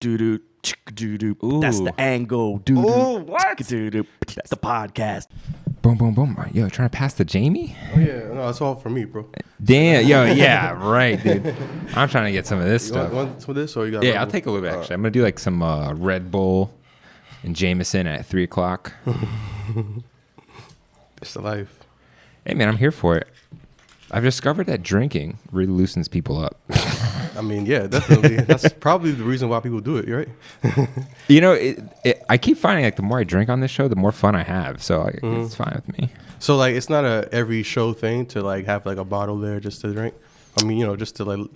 Doo-doo, chick-doo-doo. Ooh. That's the angle. Doo-doo, Ooh, what? chick-doo-doo. That's the podcast. Boom, boom, boom. Yo, trying to pass to Jamie? Oh yeah, no, that's all for me, bro. Damn, yo, yeah, right, dude. I'm trying to get some of this You stuff. want some of this, or you got? Yeah, Red I'll Bull? take a little bit, actually. I'm going to do like some Red Bull and Jameson at 3 o'clock. It's the life. Hey, man, I'm here for it. I've discovered that drinking really loosens people up. I mean, yeah, definitely. That's probably the reason why people do it, right? You know, I keep finding like the more I drink on this show, the more fun I have. So it's fine with me. So like, it's not a every show thing to like have like a bottle there just to drink. I mean, just to like,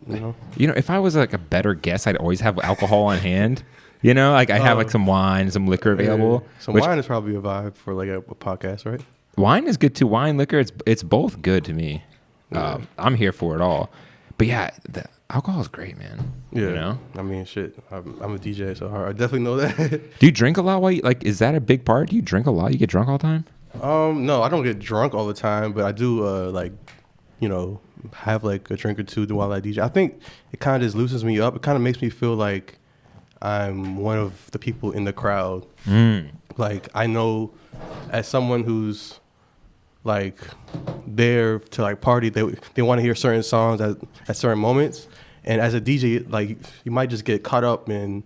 You know, if I was like a better guest, I'd always have alcohol on hand. You know, like I have like some wine, some liquor available. Yeah. So wine is probably a vibe for like a podcast, right? Wine is good too. Wine, liquor, it's both good to me. Yeah. I'm here for it all. But yeah, the alcohol is great, man. Yeah. You know? I mean, shit. I'm a DJ, so I definitely know that. Do you drink a lot while is that a big part? Do you drink a lot? You get drunk all the time? No, I don't get drunk all the time, but I do have like a drink or two while I DJ. I think it kind of just loosens me up. It kind of makes me feel like I'm one of the people in the crowd. Like I know, as someone who's like there to like party, they want to hear certain songs at certain moments, and as a DJ, like you might just get caught up in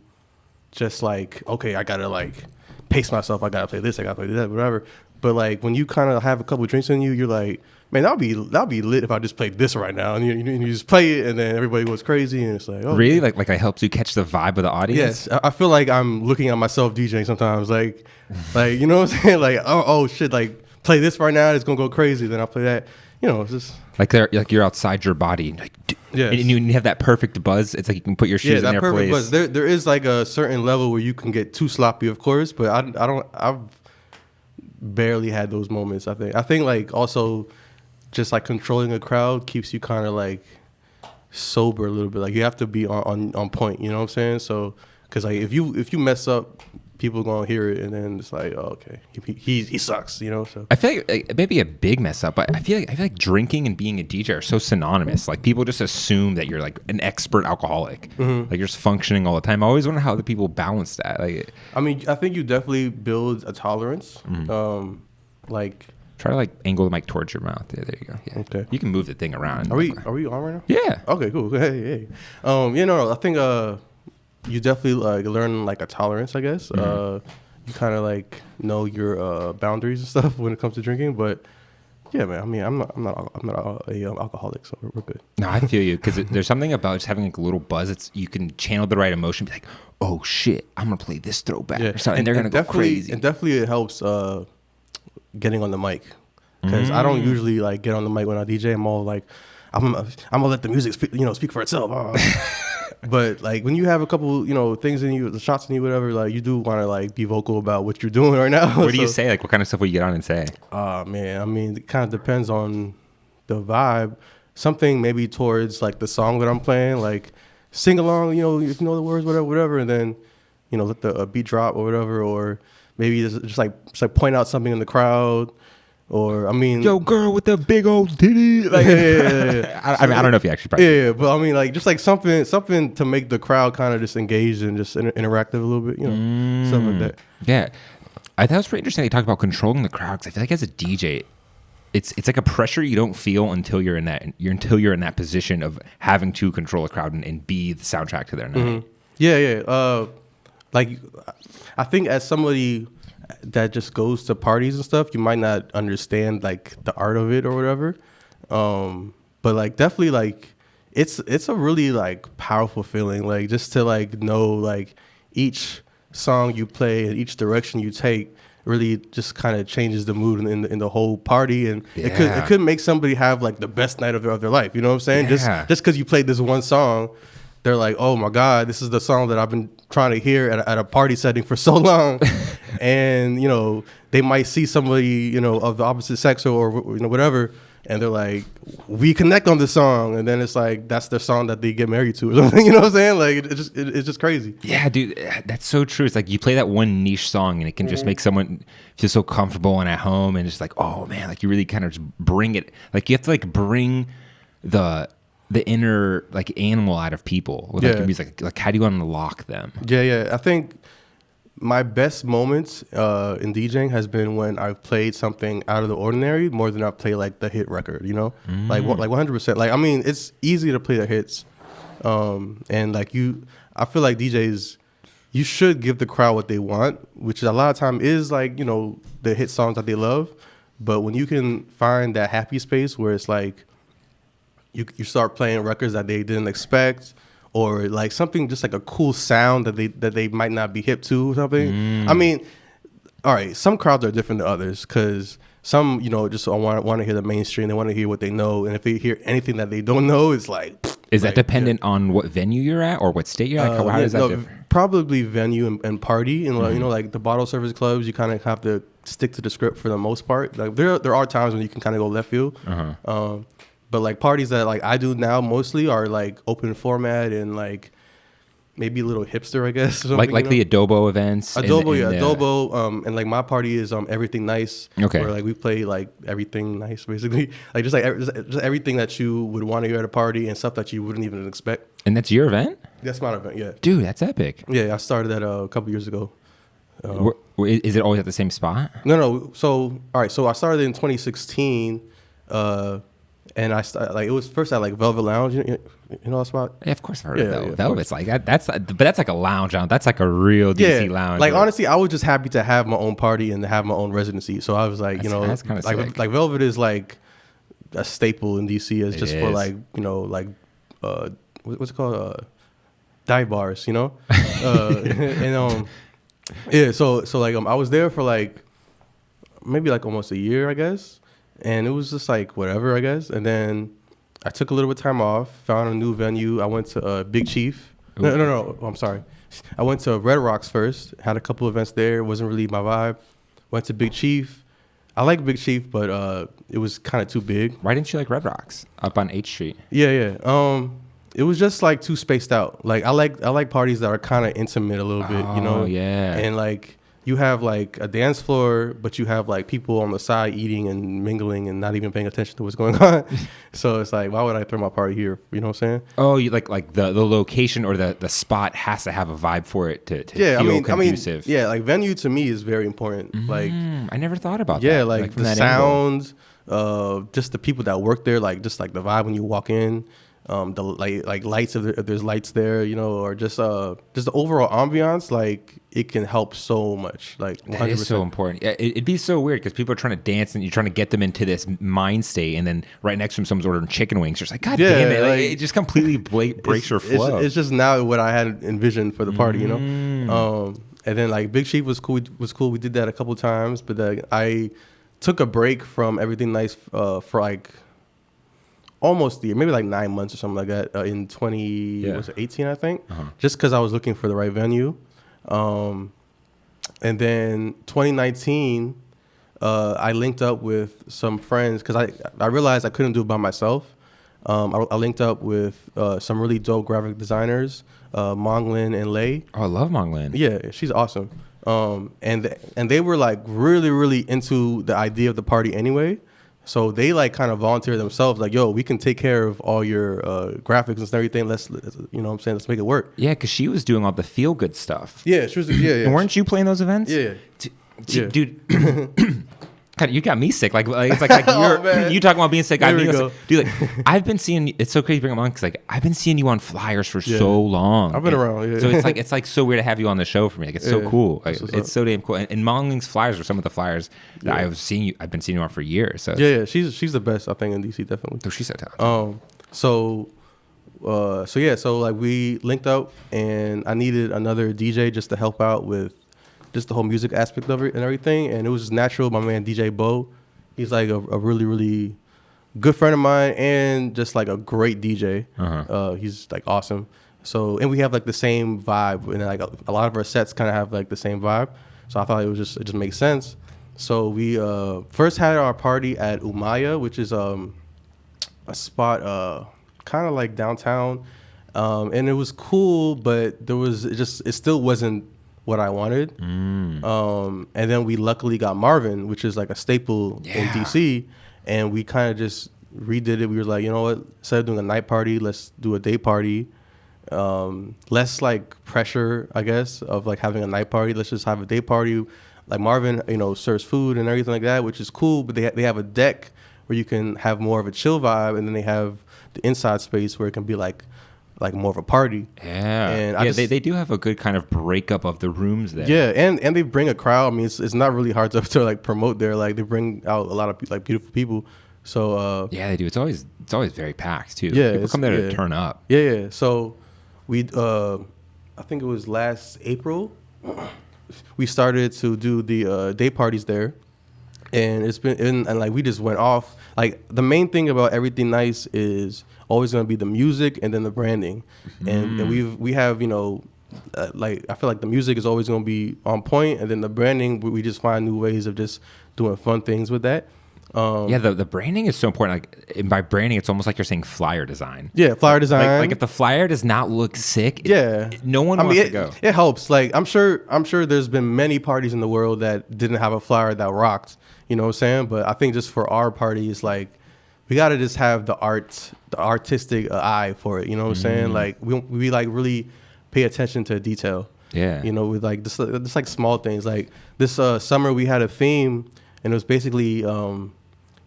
just like, okay, I gotta like pace myself, I gotta play this, I gotta play that, whatever. But like when you kind of have a couple of drinks in you, you're like, man, that'll be lit if I just played this right now, and you just play it, and then everybody goes crazy, and it's like, oh, Really? Like it helps you catch the vibe of the audience? yes, I feel like I'm looking at myself DJing sometimes, like you know what I'm saying, like oh shit, like play this right now, it's gonna go crazy, then I'll play that, it's just Like you're outside your body, and Yes. and you have that perfect buzz. It's like you can put your shoes in their place. buzz. There is like a certain level where you can get too sloppy, of course, but I've barely had those moments. I think like also just like controlling a crowd keeps you kind of like sober a little bit. Like you have to be on point. You know what I'm saying? So because like if you mess up, people gonna hear it, and then it's like, oh, okay, he sucks. So I feel like it may be a big mess up, but I feel like drinking and being a DJ are so synonymous. Like people just assume that you're like an expert alcoholic, like you're just functioning all the time. I always wonder how the people balance that. Like, I mean, I think you definitely build a tolerance. Like. try to like angle the mic towards your mouth. There you go. Yeah. Okay. You can move the thing around. Are we on right now? Yeah. Okay, cool. Hey. I think you definitely like learn like a tolerance, I guess. You kind of like know your boundaries and stuff when it comes to drinking, but yeah, man. I mean, I'm not a alcoholic, so we're good. No, I feel you, because there's something about just having like a little buzz. You can channel the right emotion. Be like, oh shit, I'm gonna play this throwback or something, and they're gonna go crazy. And definitely it helps getting on the mic, because I don't usually like get on the mic when I DJ. I'm all like, I'm gonna let the music speak for itself. But like when you have a couple things in you, the shots in you, whatever, like you do want to like be vocal about what you're doing right now. What do you say? Like what kind of stuff will you get on and say? Man, I mean, it kind of depends on the vibe. Something maybe towards like the song that I'm playing, like sing along, if you know the words, whatever, and then let the beat drop or whatever, or maybe just like point out something in the crowd. Or I mean, yo, girl with the big old titty. Like, yeah. I don't know if you actually practice. Yeah, but I mean, like just like something to make the crowd kind of just engaged and just interactive a little bit, stuff like that. Yeah, I thought it was pretty interesting. They talked about controlling the crowd, because I feel like as a DJ, it's like a pressure you don't feel until you're in that position of having to control a crowd and be the soundtrack to their night. Yeah. Like I think as somebody that just goes to parties and stuff, you might not understand like the art of it or whatever, but like definitely like it's a really like powerful feeling, like just to like know like each song you play and each direction you take really just kind of changes the mood in the whole party, and it could make somebody have like the best night of their life. You know what I'm saying? Yeah. Just because you played this one song, they're like, oh my God, this is the song that I've been trying to hear at a party setting for so long. And, they might see somebody, of the opposite sex or whatever, and they're like, we connect on this song. And then it's like, that's their song that they get married to or something. You know what I'm saying? Like, it's just crazy. Yeah, dude, that's so true. It's like you play that one niche song and it can just make someone feel so comfortable and at home, and just like, oh man, like you really kind of just bring it. Like you have to like bring the the inner like animal out of people with like Yeah. your music. Like how do you unlock them? Yeah. I think my best moments in DJing has been when I've played something out of the ordinary more than I've played like the hit record, you know? Like 100%. Like, I mean, it's easy to play the hits. And like I feel like DJs, you should give the crowd what they want, which a lot of time is like, you know, the hit songs that they love. But when you can find that happy space where it's like you start playing records that they didn't expect, or like something just like a cool sound that they might not be hip to or something. I mean, all right, some crowds are different than others because some, you know, just want to hear the mainstream. They want to hear what they know, and if they hear anything that they don't know, it's like. Is that dependent on what venue you're at or what state you're at? How does that differ? Probably venue and party, and you know, like the bottle service clubs, you kind of have to stick to the script for the most part. Like there are times when you can kind of go left field. But like parties that like I do now mostly are like open format and like maybe a little hipster, I guess. Like you know? The Adobo events. Adobo. And like my party is Everything Nice. Okay. Where like we play like everything nice, basically. Like just everything that you would want to hear at a party and stuff that you wouldn't even expect. And that's your event? That's my event, yeah. Dude, that's epic. Yeah, I started that a couple years ago. Is it always at the same spot? No. So all right. So I started in 2016. And I started, like, it was first at like Velvet Lounge, you know that spot? Yeah, of course I've heard of Velvet. Yeah, Velvet's like that. But that's like a lounge. That's like a real DC lounge. Like honestly, I was just happy to have my own party and to have my own residency. So I was like, that's kind of like Velvet is like a staple in DC. It's just for like, you know, like what's it called? Dive bars, you know? And yeah. So like I was there for like maybe like almost a year, I guess. And it was just like whatever, I guess. And then I took a little bit of time off, found a new venue. I went to Big Chief. No. I'm sorry. I went to Red Rocks first. Had a couple events there. It wasn't really my vibe. Went to Big Chief. I like Big Chief, but it was kind of too big. Why didn't you like Red Rocks up on H Street? Yeah. It was just like too spaced out. Like I like parties that are kind of intimate a little bit, you know? Oh, yeah. And like you have like a dance floor, but you have like people on the side eating and mingling and not even paying attention to what's going on. So it's like, why would I throw my party here? You know what I'm saying? Oh, you like the location or the spot has to have a vibe for it to feel conducive. Yeah, like venue to me is very important. Like I never thought about that. Yeah, like from the that sound, just the people that work there, like just like the vibe when you walk in. The like lights if there's lights there, you know, or just the overall ambiance, like it can help so much. Like 100%. That is so important. It'd be so weird because people are trying to dance and you're trying to get them into this mind state, and then right next to them someone's ordering chicken wings. You're just like, God damn it! Like, it just completely breaks your flow. It's just now what I had envisioned for the party, you know. And then like Big Chief was cool. We did that a couple times, but I took a break from Everything Nice for like almost a year, maybe like 9 months or something like that, in 2018, I think, just because I was looking for the right venue. And then 2019, I linked up with some friends because I realized I couldn't do it by myself. I linked up with some really dope graphic designers, Monglin and Lay. Oh, I love Monglin. Yeah, she's awesome. And they were like really, really into the idea of the party anyway. So they like kind of volunteer themselves, like, yo, we can take care of all your graphics and everything. Let's you know what I'm saying? Let's make it work. Yeah, because she was doing all the feel good stuff. Yeah, she was. Yeah. And weren't you playing those events? Yeah. Dude. God, you got me sick. Like it's like you talking about being sick. There we go. Dude, like I've been seeing. It's so crazy to bring them on because like I've been seeing you on flyers for so long. I've been around. Yeah. So it's like so weird to have you on the show for me. Like it's so cool. Like, it's so damn cool. And Mongling's flyers are some of the flyers that I've been seeing you on for years. So yeah. She's the best, I think, in DC, definitely. Oh, she's so talented. So like we linked up, and I needed another DJ just to help out with just the whole music aspect of it and everything. And it was just natural. My man DJ Bo, he's like a really, really good friend of mine and just like a great DJ. He's like awesome. So, and we have like the same vibe, and like a lot of our sets kind of have like the same vibe. So I thought it just makes sense. So we first had our party at Umaya, which is a spot kind of like downtown, and it was cool, but it still wasn't what I wanted. And then we luckily got Marvin, which is like a staple in DC, and we kind of just redid it. We were like, you know what? Instead of doing a night party, let's do a day party. Less like pressure, I guess, of like having a night party. Let's just have a day party. Like Marvin, serves food and everything like that, which is cool. But they have a deck where you can have more of a chill vibe, and then they have the inside space where it can be like more of a party. Yeah, and they do have a good kind of breakup of the rooms there. Yeah, and they bring a crowd. I mean, it's not really hard to like promote there. Like they bring out a lot of like beautiful people. So yeah, they do. It's always very packed too. Yeah, people come there to turn up. Yeah. So we, I think it was last April, we started to do the day parties there, and it's been and like we just went off. Like the main thing about Everything Nice is always going to be the music and then the branding, and we have like I feel like the music is always going to be on point, and then the branding we just find new ways of just doing fun things with that. Yeah, the branding is so important. Like, and by branding, it's almost like you're saying flyer design. Yeah, flyer design. Like if the flyer does not look sick, no one wants to go. It helps. Like I'm sure there's been many parties in the world that didn't have a flyer that rocked. You know what I'm saying? But I think just for our party, it's like we gotta just have the artistic eye for it. You know what I'm saying? Like we like really pay attention to detail. Yeah. With like just like small things. Like this summer we had a theme, and it was basically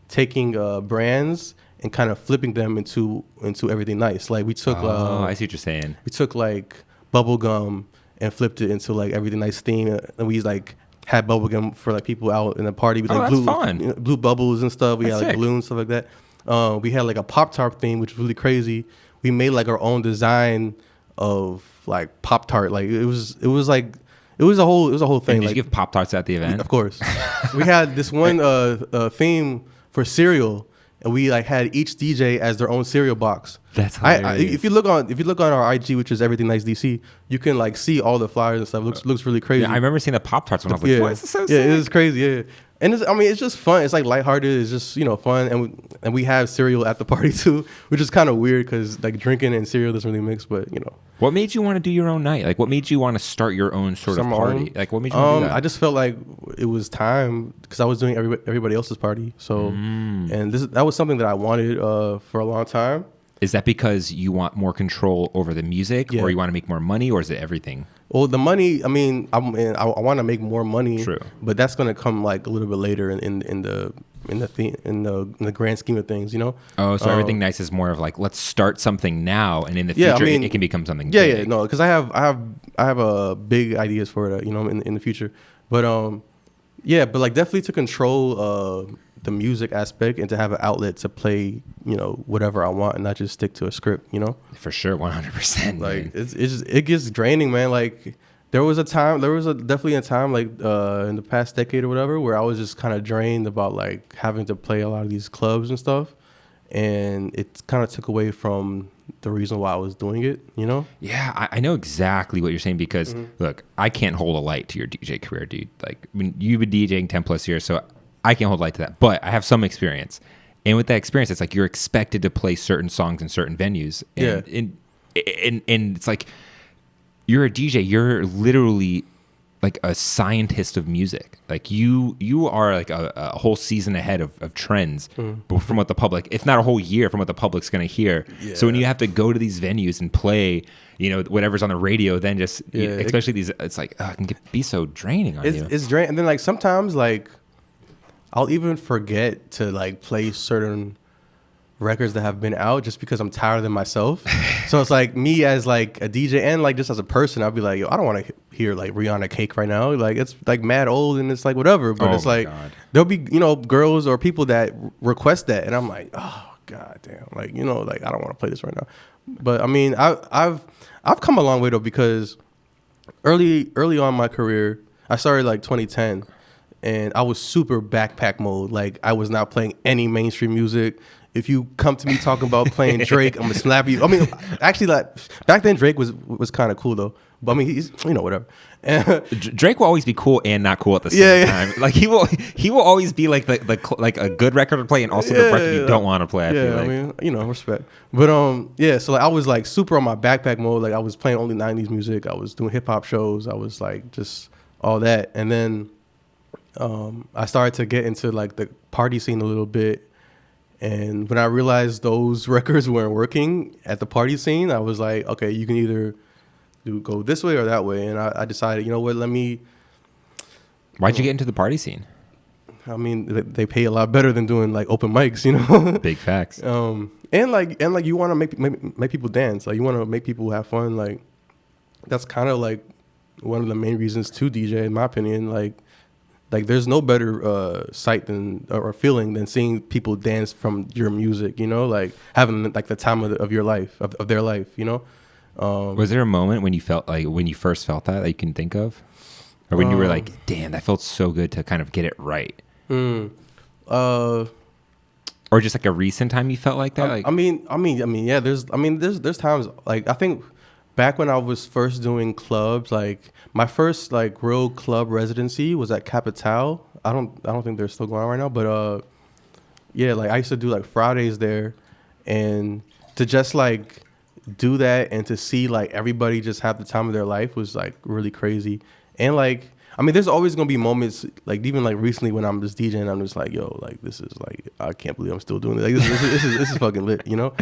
taking brands and kind of flipping them into Everything Nice. Like we took I see what you're saying. We took like bubblegum and flipped it into like Everything Nice theme, and we like had bubblegum for like people out in the party with like that's fun. Blue bubbles and stuff. We That's had like sick. balloons, stuff like that. We had like a Pop-Tart theme, which was really crazy. We made like our own design of like Pop-Tart. Like it was a whole thing. And did like, you give Pop-Tarts at the event? Of course. We had this one theme for cereal, and we like had each DJ as their own cereal box. That's hilarious. If you look on our IG, which is Everything Nice DC, you can like see all the flyers and stuff. Looks really crazy. Yeah, I remember seeing the Pop-Tarts when I was like, "Why is this so sick?" Yeah, it was crazy. Yeah, and it's just fun. It's like lighthearted. It's just fun, and we have cereal at the party too, which is kind of weird because like drinking and cereal doesn't really mix. But What made you want to do your own night? Like, what made you want to start your own sort of party? Like, what made you want to do that? I just felt like it was time because I was doing everybody else's party. So, and that was something that I wanted for a long time. Is that because you want more control over the music, Yeah. or you want to make more money, or is it everything? Well, the money. I mean, I want to make more money. True. But that's gonna come like a little bit later in the grand scheme of things. Oh, so Everything Nice is more of like, let's start something now, and in the future, it can become something Yeah, big. yeah, no, because I have big ideas for it, in the future. But but like definitely to control the music aspect and to have an outlet to play, whatever I want and not just stick to a script, For sure, 100%. Like it gets draining, man. Like there was definitely a time like in the past decade or whatever where I was just kind of drained about like having to play a lot of these clubs and stuff, and it kind of took away from the reason why I was doing it, Yeah, I know exactly what you're saying because, look, I can't hold a light to your DJ career, dude. Like, I mean, you've been DJing 10 plus years, so I can't hold light to that. But I have some experience. And with that experience, it's like you're expected to play certain songs in certain venues. And, and it's like you're a DJ. You're literally like a scientist of music. Like you are like a whole season ahead of trends from what the public, if not a whole year from what the public's going to hear. Yeah. So when you have to go to these venues and play, whatever's on the radio, then just, especially these, it's like, it can be so draining on you. It's draining. And then like sometimes like I'll even forget to like play certain records that have been out just because I'm tired of them myself. So it's like me as like a DJ and like just as a person, I'll be like, yo, I don't want to hear like Rihanna Cake right now. Like it's like mad old and it's like whatever. But it's like there'll be girls or people that request that, and I'm like, oh god damn, like like I don't want to play this right now. But I mean, I've come a long way though, because early on in my career, I started like 2010. And I was super backpack mode. Like I was not playing any mainstream music. If you come to me talking about playing Drake, I'm gonna slap you. I mean, actually, like back then Drake was kind of cool though. But I mean, he's whatever. Drake will always be cool and not cool at the same time. Like he will always be like like a good record to play and also the record you don't want to play. I feel like. I mean, respect. But so like I was like super on my backpack mode. Like I was playing only 90s music. I was doing hip hop shows. I was like just all that, and then I started to get into like the party scene a little bit, And when I realized those records weren't working at the party scene, I was like, okay, you can either go this way or that way. And I decided, you know what, Why'd you get into the party scene? I mean, they pay a lot better than doing like open mics, you know. Big facts. And you want to make people dance. Like you want to make people have fun. Like that's kind of like one of the main reasons to DJ, in my opinion. Like there's no better sight or feeling than seeing people dance from your music. You know, like having like the time of your life, of their life. You know. Was there a moment when you first felt that you can think of, or when you were like, "Damn, that felt so good to kind of get it right"? Or just like a recent time you felt like that? Yeah. There's times like I think back when I was first doing clubs, like my first like real club residency was at Capital. I don't think they're still going on right now, but yeah, like I used to do like Fridays there, and to just like do that and to see like everybody just have the time of their life was like really crazy. And like I mean, there's always gonna be moments like even like recently when I'm just DJing, I'm just like, yo, like this is like I can't believe I'm still doing it. Like this is fucking lit, you know?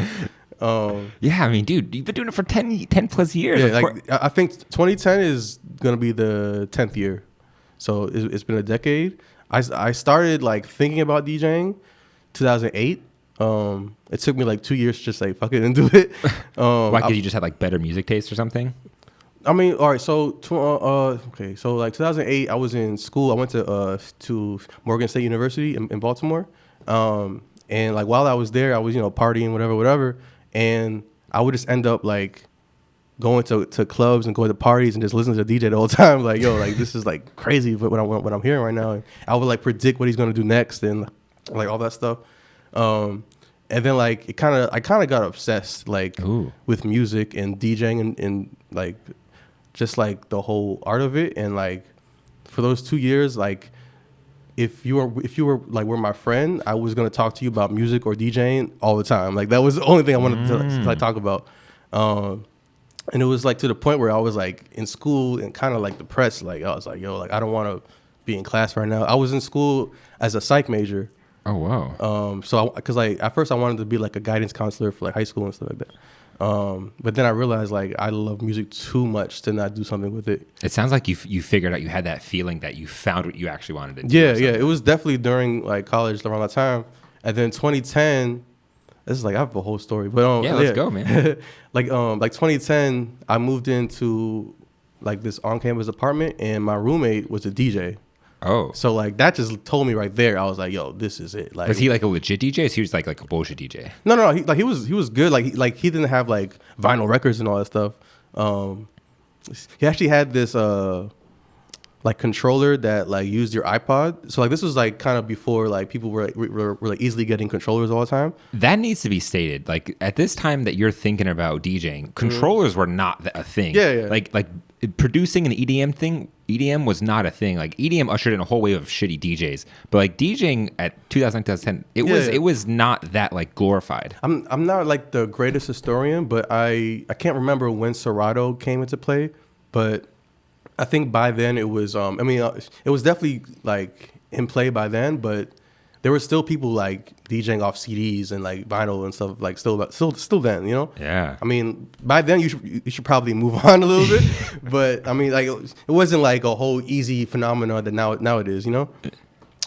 Yeah, I mean, dude, you've been doing it for 10 plus years. Yeah, like I think 2010 is gonna be the 10th year, so it's been a decade. I started like thinking about DJing 2008. It took me like 2 years to just like fuck it and do it. Why? Because you just had like better music taste or something? I mean, all right. So, so like 2008, I was in school. I went to Morgan State University in Baltimore, and like while I was there, I was partying, whatever, and I would just end up like going to clubs and going to parties and just listening to the DJ the whole time. Like, yo, like this is like crazy, but what I'm hearing right now, and I would like predict what he's gonna do next and like all that stuff. And then like I kind of got obsessed like with music and DJing and like just like the whole art of it. And like for those 2 years, like if you were like were my friend, I was gonna talk to you about music or DJing all the time. Like that was the only thing I wanted to like talk about. And it was like to the point where I was like in school and kind of like depressed. Like I was like, yo, like I don't want to be in class right now. I was in school as a psych major. Oh wow. So because like at first I wanted to be like a guidance counselor for like high school and stuff like that. But then I realized like I love music too much to not do something with it. It sounds like you figured out, you had that feeling that you found what you actually wanted to do. Yeah. It was definitely during like college around that time. And then 2010, this is like I have a whole story, but let's go, man. like 2010, I moved into like this on-campus apartment, and my roommate was a DJ. Oh, so like that just told me right there. I was like, "Yo, this is it." Like, was he like a legit DJ? Or he was like a bullshit DJ? No. He was good. Like he didn't have like vinyl records and all that stuff. He actually had this like controller that like used your iPod. So like this was like kind of before like people were like easily getting controllers all the time. That needs to be stated. Like at this time that you're thinking about DJing, controllers were not a thing. Yeah. Like producing an EDM was not a thing. Like EDM ushered in a whole wave of shitty DJs, but like DJing at 2010, it was not that like glorified. I'm not like the greatest historian, but I can't remember when Serato came into play, but I think by then it was it was definitely like in play by then, but there were still people like DJing off CDs and like vinyl and stuff like still then, you know? Yeah. I mean, by then you should probably move on a little bit, but I mean like it wasn't like a whole easy phenomenon that now it is, you know?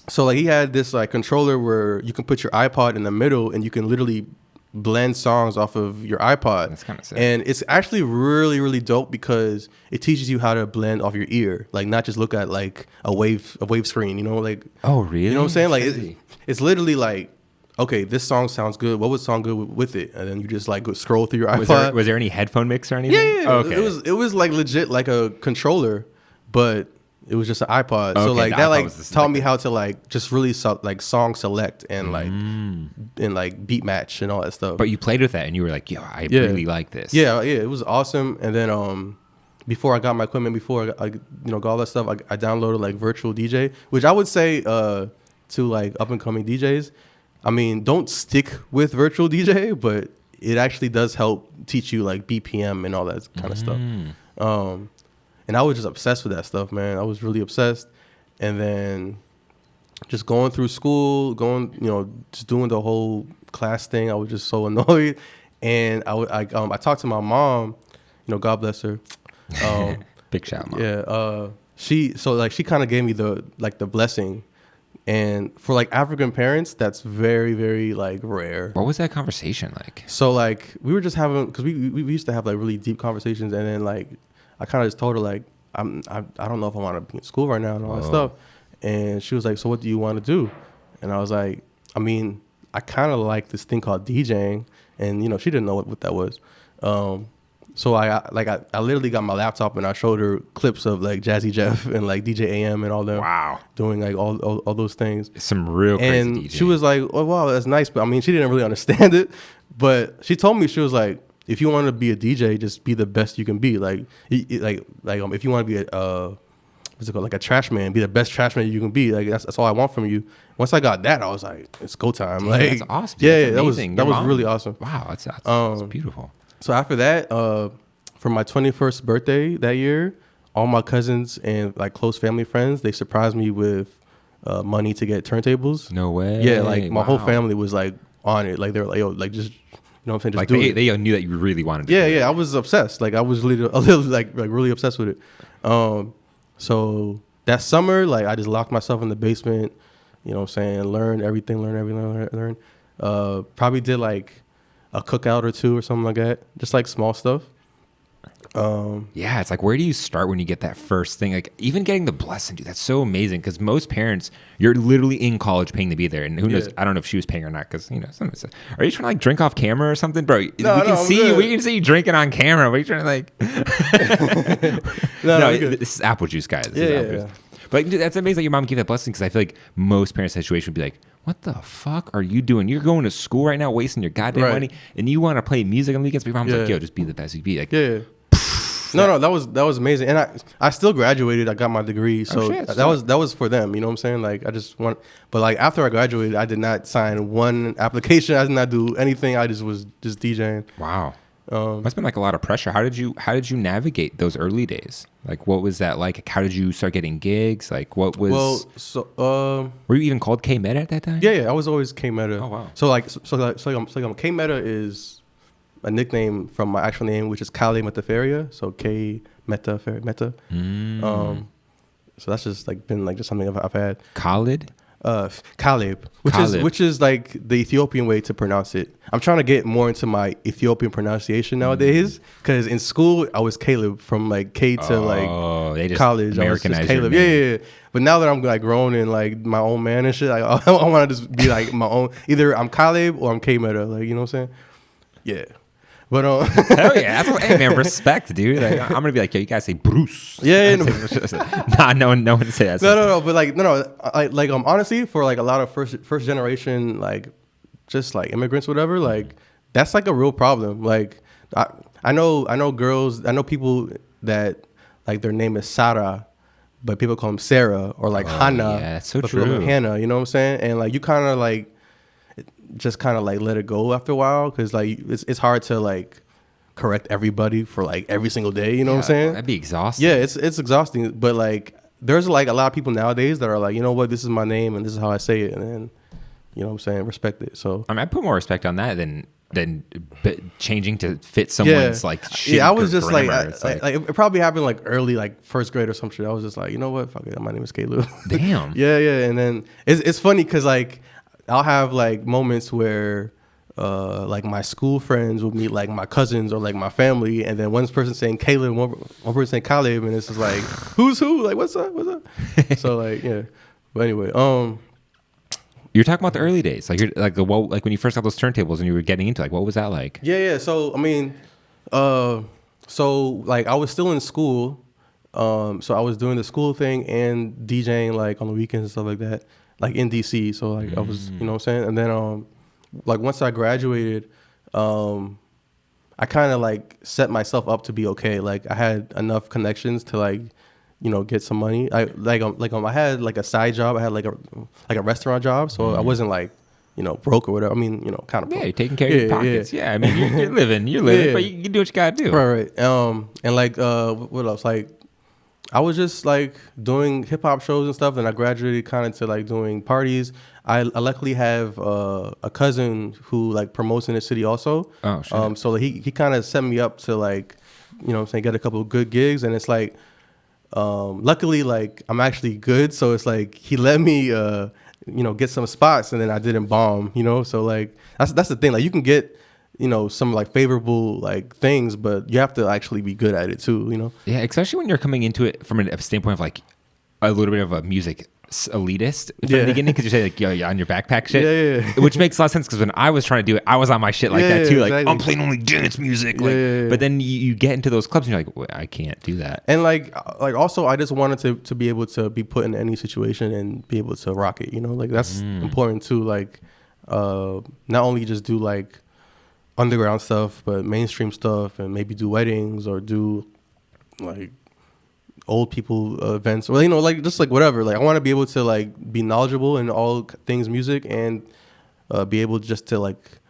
So like he had this like controller where you can put your iPod in the middle and you can literally blend songs off of your iPod. That's kind of sick. And it's actually really, really dope because it teaches you how to blend off your ear, like not just look at like a wave screen, you know, like. Oh, really? You know what I'm saying? Like it's literally like, okay, this song sounds good. What would sound good with it? And then you just like go scroll through your iPod. Was there any headphone mix or anything? Yeah. Oh, okay. It was like legit like a controller, but it was just an iPod. Okay, so like that like taught me how to like just really like song select and like and like beat match and all that stuff. But you played with that and you were like, yo, I really like this. Yeah, it was awesome. And then before I got my equipment, before I got all that stuff, I downloaded like Virtual DJ, which I would say to like up and coming DJs, I mean, don't stick with Virtual DJ, but it actually does help teach you like BPM and all that kind of stuff. And I was just obsessed with that stuff, man. I was really obsessed. And then just going through school, just doing the whole class thing. I was just so annoyed, and I talked to my mom, God bless her. Big shout, Mom. Yeah, she kind of gave me the blessing, and for like African parents, that's very, very like rare. What was that conversation like? So like we were just having, because we used to have like really deep conversations, and then like I kind of just told her like I don't know if I want to be in school right now and all that stuff, and she was like, so what do you want to do? And I was like, I mean, I kind of like this thing called DJing, and she didn't know what that was. So I literally got my laptop and I showed her clips of like Jazzy Jeff and like DJ AM and all them. Wow. Doing like all those things. Some real crazy and DJing. She was like, oh wow, that's nice, but I mean she didn't really understand it. But she told me, she was like, if you want to be a DJ, just be the best you can be. Like if you want to be what's it called, like a trash man, be the best trash man you can be. Like that's all I want from you. Once I got that, I was like, it's go time. Damn, like that's awesome. Yeah, That's amazing. that was really awesome. Wow, that's beautiful. So after that, for my 21st birthday that year, all my cousins and like close family friends, they surprised me with money to get turntables. No way. Yeah, like my whole family was like on it. Like they were like, yo, like just, what I'm saying, just like do it. They knew that you really wanted to. Yeah, I was obsessed. Like I was a little like really obsessed with it. So that summer, like I just locked myself in the basement. Learn everything. Probably did like a cookout or two or something like that. Just like small stuff. Yeah, it's like, where do you start when you get that first thing? Like even getting the blessing, dude, that's so amazing, because most parents, you're literally in college paying to be there, and who knows? I don't know if she was paying or not, because somebody said, are you trying to like drink off camera or something, bro? We can see you drinking on camera. What are you trying to like? This is apple juice, guys. Yeah. But dude, that's amazing that your mom gave that blessing, because I feel like most parents' situation would be like, what the fuck are you doing? You're going to school right now, wasting your goddamn money, and you want to play music on the weekends. But your mom's like, yo, just be the best you can be. Like, No, that was amazing, and I still graduated. I got my degree, so that was for them. You know what I'm saying? Like I just want, but like after I graduated, I did not sign one application. I did not do anything. I just was DJing. Wow, must have been like a lot of pressure. How did you navigate those early days? Like what was that like? How did you start getting gigs? Like what was? Were you even called K Meta at that time? Yeah, I was always K Meta. Oh wow. So K Meta is a nickname from my actual name, which is Kale Metaferia. So K Meta. So that's just like been like just something I've had. Khalid? Caleb, which is like the Ethiopian way to pronounce it. I'm trying to get more into my Ethiopian pronunciation nowadays, because in school I was Caleb from like K to like college. I was just Caleb. Yeah. But now that I'm like grown and like my own man and shit, I want to just be like my own. Either I'm Caleb or I'm K Meta. Like, you know what I'm saying? Yeah. But hell yeah, that's what, hey man, respect, dude. Like, I'm gonna be like, yo, you guys say Bruce. Yeah. Nah, no one say that. No. But like honestly, for like a lot of first generation, like just like immigrants, whatever, like that's like a real problem. Like I know girls, I know people that like their name is Sarah, but people call them Sarah, or like Hannah. Yeah, that's so but people call them true. Hannah, you know what I'm saying? And like you kind of like just kind of like let it go after a while, because like it's hard to like correct everybody for like every single day, you know what I'm saying? That'd be exhausting. Yeah, it's exhausting, but like there's like a lot of people nowadays that are like, you know what, this is my name and this is how I say it, and then you know what I'm saying, respect it. So I mean, I put more respect on that than changing to fit someone's like shitty I was just grammar. like it probably happened like early, like first grade or some shit. I was just like, you know what, fuck it, my name is Caleb. Damn. Yeah, and then it's funny because like I'll have like moments where like my school friends will meet like my cousins or like my family, and then one person saying Caleb, one person saying Caleb, and it's just like, who's who? Like, what's up? So like, yeah. But anyway, you're talking about the early days, like you're like like when you first got those turntables and you were getting into, like, what was that like? Yeah. So I mean, so like I was still in school, so I was doing the school thing and DJing like on the weekends and stuff like that, like in DC. So like I was, you know what I'm saying? And then like once I graduated, I kind of like set myself up to be okay. Like I had enough connections to like, you know, get some money. I had like a side job. I had like a restaurant job, so I wasn't like, you know, broke or whatever. I mean, you know, kind of broke. Yeah, you're taking care of your pockets. Yeah, I mean, you're living, but you do what you gotta do. Right. And like what else? Like I was just like doing hip hop shows and stuff. Then I graduated kind of to like doing parties. I luckily have a cousin who like promotes in the city also. Oh, shit. So he kind of set me up to like, you know what I'm saying, get a couple of good gigs. And it's like, luckily, like I'm actually good. So it's like he let me, get some spots, and then I didn't bomb, So like that's the thing. Like you can get, some like favorable like things, but you have to actually be good at it too, Yeah, especially when you're coming into it from a standpoint of like a little bit of a music elitist from the beginning, because you say like, yo, you're on your backpack shit, which makes a lot of sense, because when I was trying to do it, I was on my shit like that too, like exactly. I'm playing only dance music, but then you get into those clubs and you're like, well, I can't do that. And like also I just wanted to be able to be put in any situation and be able to rock it, like that's important too, like not only just do like underground stuff, but mainstream stuff, and maybe do weddings or do like old people events, or like just like whatever. Like I want to be able to like be knowledgeable in all things music, and be able just to like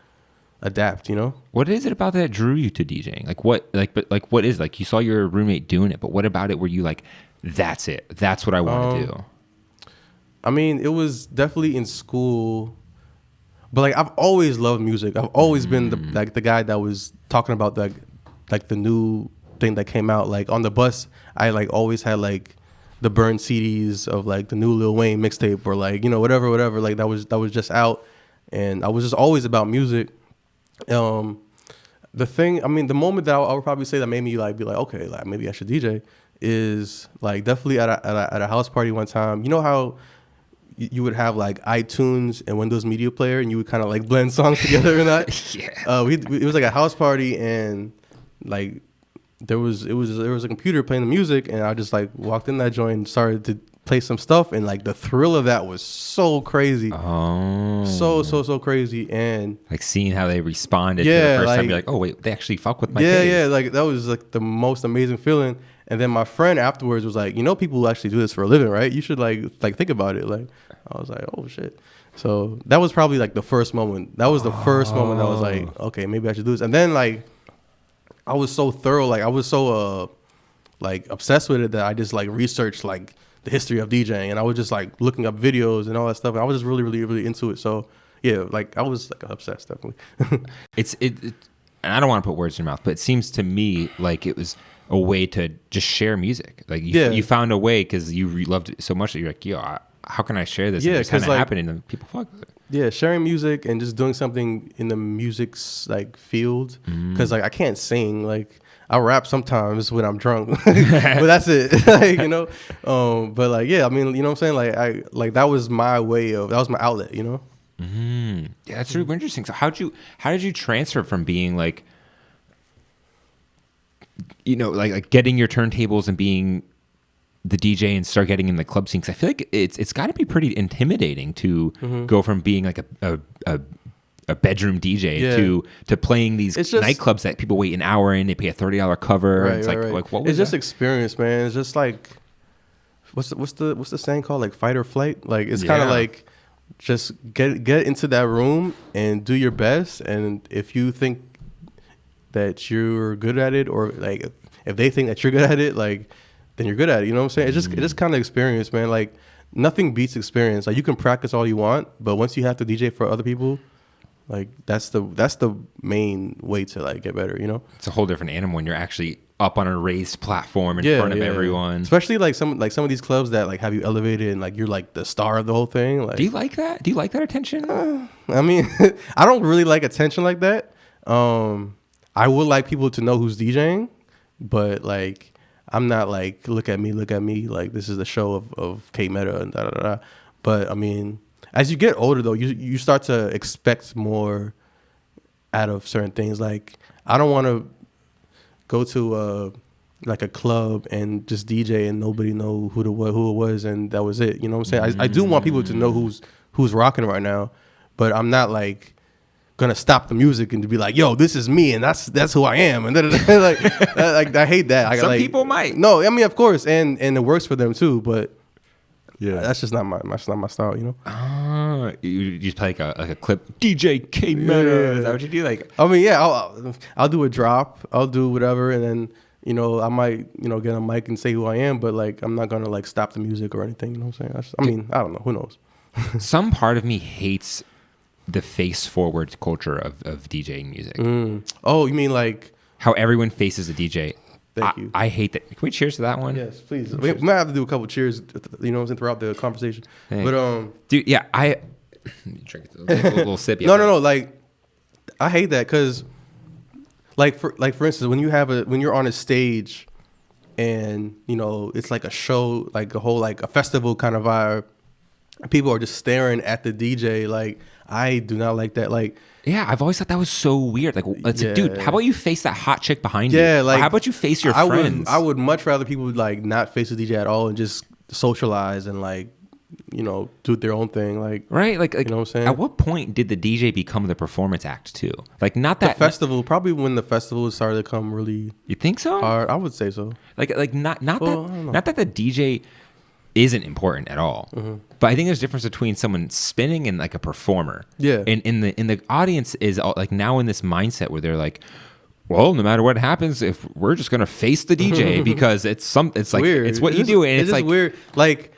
adapt. What is it about that drew you to DJing? Like what? But what is, like, you saw your roommate doing it, but what about it were you like, that's it, that's what I want to do? I mean, it was definitely in school. But like I've always loved music. I've always been the guy that was talking about like the new thing that came out. Like on the bus, I like always had like the burned CDs of like the new Lil Wayne mixtape, or like whatever like that was just out, and I was just always about music. The moment that I would probably say that made me like be like, okay, like maybe I should DJ is like definitely at a house party one time. You know how you would have like iTunes and Windows Media Player, and you would kind of like blend songs together and that. Yeah. It was like a house party, and like there was a computer playing the music, and I just like walked in that joint and started to play some stuff, and like the thrill of that was so crazy. Oh. So crazy. And like seeing how they responded to the first time, you're like, oh wait, they actually fuck with my taste. Yeah, like that was like the most amazing feeling. And then my friend afterwards was like, people actually do this for a living, right? You should like think about it. Like I was like, oh shit. So that was probably like the first moment. That was the first moment I was like, okay, maybe I should do this. And then like I was so thorough, like I was so like obsessed with it that I just like researched like the history of DJing, and I was just like looking up videos and all that stuff. And I was just really, really, really into it. So yeah, like I was like obsessed, definitely. And I don't want to put words in your mouth, but it seems to me like it was a way to just share music. Like you found a way because you loved it so much that you're like, yo, how can I share this? Yeah, it's kind of like, happening and people fuck with it. Yeah, sharing music and just doing something in the music's like field, because like I can't sing. Like I rap sometimes when I'm drunk, but that's it. Like, but like yeah, I mean, you know what I'm saying? Like that was my way that was my outlet. Yeah, that's really interesting. So how did you transfer from being like, like getting your turntables and being the DJ and start getting in the club scene? Because I feel like it's got to be pretty intimidating to go from being like a bedroom DJ to playing these nightclubs that people wait an hour in. They pay a $30 cover. Right, it's like what was it's just experience, man. It's just like what's the saying called, like fight or flight? Like it's kind of like just get into that room and do your best. And if you think that you're good at it, or like if they think that you're good at it, like then you're good at it. You know what I'm saying? It's just kind of experience, man. Like nothing beats experience. Like you can practice all you want, but once you have to DJ for other people, like that's the main way to like get better. It's a whole different animal when you're actually up on a raised platform in front of everyone. Especially like some of these clubs that like have you elevated and like you're like the star of the whole thing. Like, do you like that? Do you like that attention? I mean, I don't really like attention like that. I would like people to know who's DJing, but like I'm not like look at me, like this is the show of K Meta and da da da. But I mean, as you get older though, you start to expect more out of certain things. Like I don't want to go to like a club and just DJ and nobody know who it was and that was it. You know what I'm saying? I do want people to know who's rocking right now, but I'm not like gonna stop the music and to be like, yo, this is me and that's who I am, and like I hate that. Some people might. No, I mean of course, and it works for them too, but yeah, that's just not my style, You just play like a clip, DJ K Meta. Is that what you do? Like, I mean, yeah, I'll do a drop, I'll do whatever, and then you know, I might, you know, get a mic and say who I am, but like I'm not gonna like stop the music or anything. You know what I'm saying? I mean, I don't know. Who knows? Some part of me hates the face forward culture of DJing music. Oh, you mean like? How everyone faces a DJ. Thank you. I hate that. Can we cheers to that one? Yes, please. We might have to do a couple cheers, you know what I'm saying, throughout the conversation. Thanks. But dude, yeah, drink it, a little sip. no. Like, I hate that because, like for instance, when you're on a stage, and you know it's like a show, like a whole like a festival kind of vibe, people are just staring at the DJ. Like, I do not like that. Like. Yeah, I've always thought that was so weird. Like, it's like, dude, how about you face that hot chick behind you? Yeah, like, or how about you face your friends? I would much rather people like not face the DJ at all and just socialize and like, you know, do their own thing. Like, right? Like you know what I'm saying? At what point did the DJ become the performance act too? Like, not that the festival, probably when the festival started to come really. You think so? Hard, I would say so. Like not Well, that the DJ isn't important at all. But I think there's a difference between someone spinning and like a performer. Yeah. And in the audience is like now in this mindset where they're like, well, no matter what happens, if we're just gonna face the DJ because it's like weird. It's what you do, and it's like weird. Like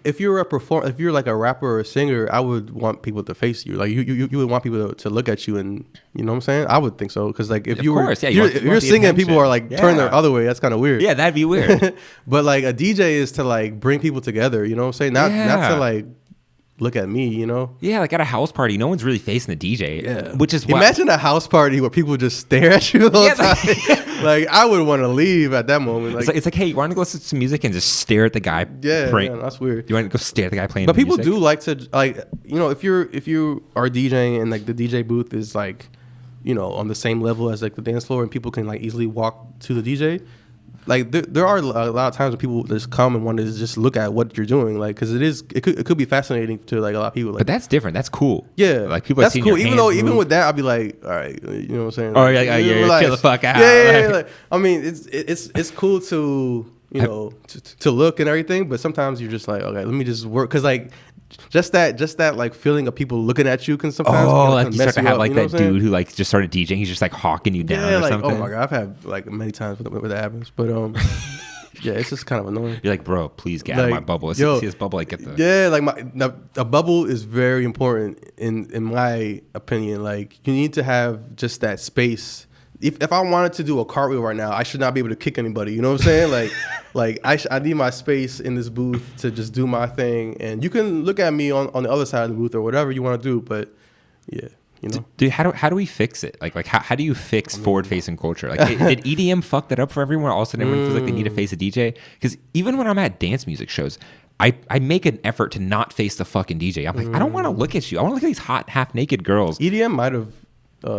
if you're if you're like a rapper or a singer, I would want people to face you. Like you would want people to look at you, and you know what I'm saying? I would think so because like if you're singing and people are like turning the other way, that's kind of weird. Yeah, that'd be weird. But like a DJ is to like bring people together. You know what I'm saying? Not to like look at me, you know? Yeah, like at a house party, no one's really facing the DJ. Yeah. Which is why. Imagine a house party where people just stare at you the whole time. Like, I would want to leave at that moment. Like, it's like, hey, you want to go listen to some music and just stare at the guy? Yeah, that's weird. You want to go stare at the guy playing But people music? do like to, like, you know, if you are DJing and like the DJ booth is like, you know, on the same level as like the dance floor and people can like easily walk to the DJ. Like there are a lot of times when people just come and want to just look at what you're doing, like because it could be fascinating to like a lot of people. Like, but that's different. That's cool. Yeah, like people. That's cool. Even with that, I'd be like, all right, you know what I'm saying? Oh yeah, yeah, chill the fuck out. Yeah. Like, I mean, it's cool to you know to look and everything, but sometimes you're just like, okay, let me just work because like. Just that like feeling of people looking at you can sometimes like you start to have like that dude who like just started DJing. He's just like hawking you down or like, something. Oh my god, I've had like many times where that happens, but yeah, it's just kind of annoying. You're like, bro, please get out of my bubble. See this bubble, like get the like a bubble is very important in my opinion. Like you need to have just that space. If I wanted to do a cartwheel right now, I should not be able to kick anybody. You know what I'm saying? Like I need my space in this booth to just do my thing. And you can look at me on the other side of the booth or whatever you want to do. But yeah, you know. Dude, how do we fix it? Like how do you fix forward facing culture? Like did EDM fuck that up for everyone? All of a sudden everyone feels like they need to face a DJ? Because even when I'm at dance music shows, I make an effort to not face the fucking DJ. I'm like, I don't want to look at you. I want to look at these hot half naked girls. EDM might have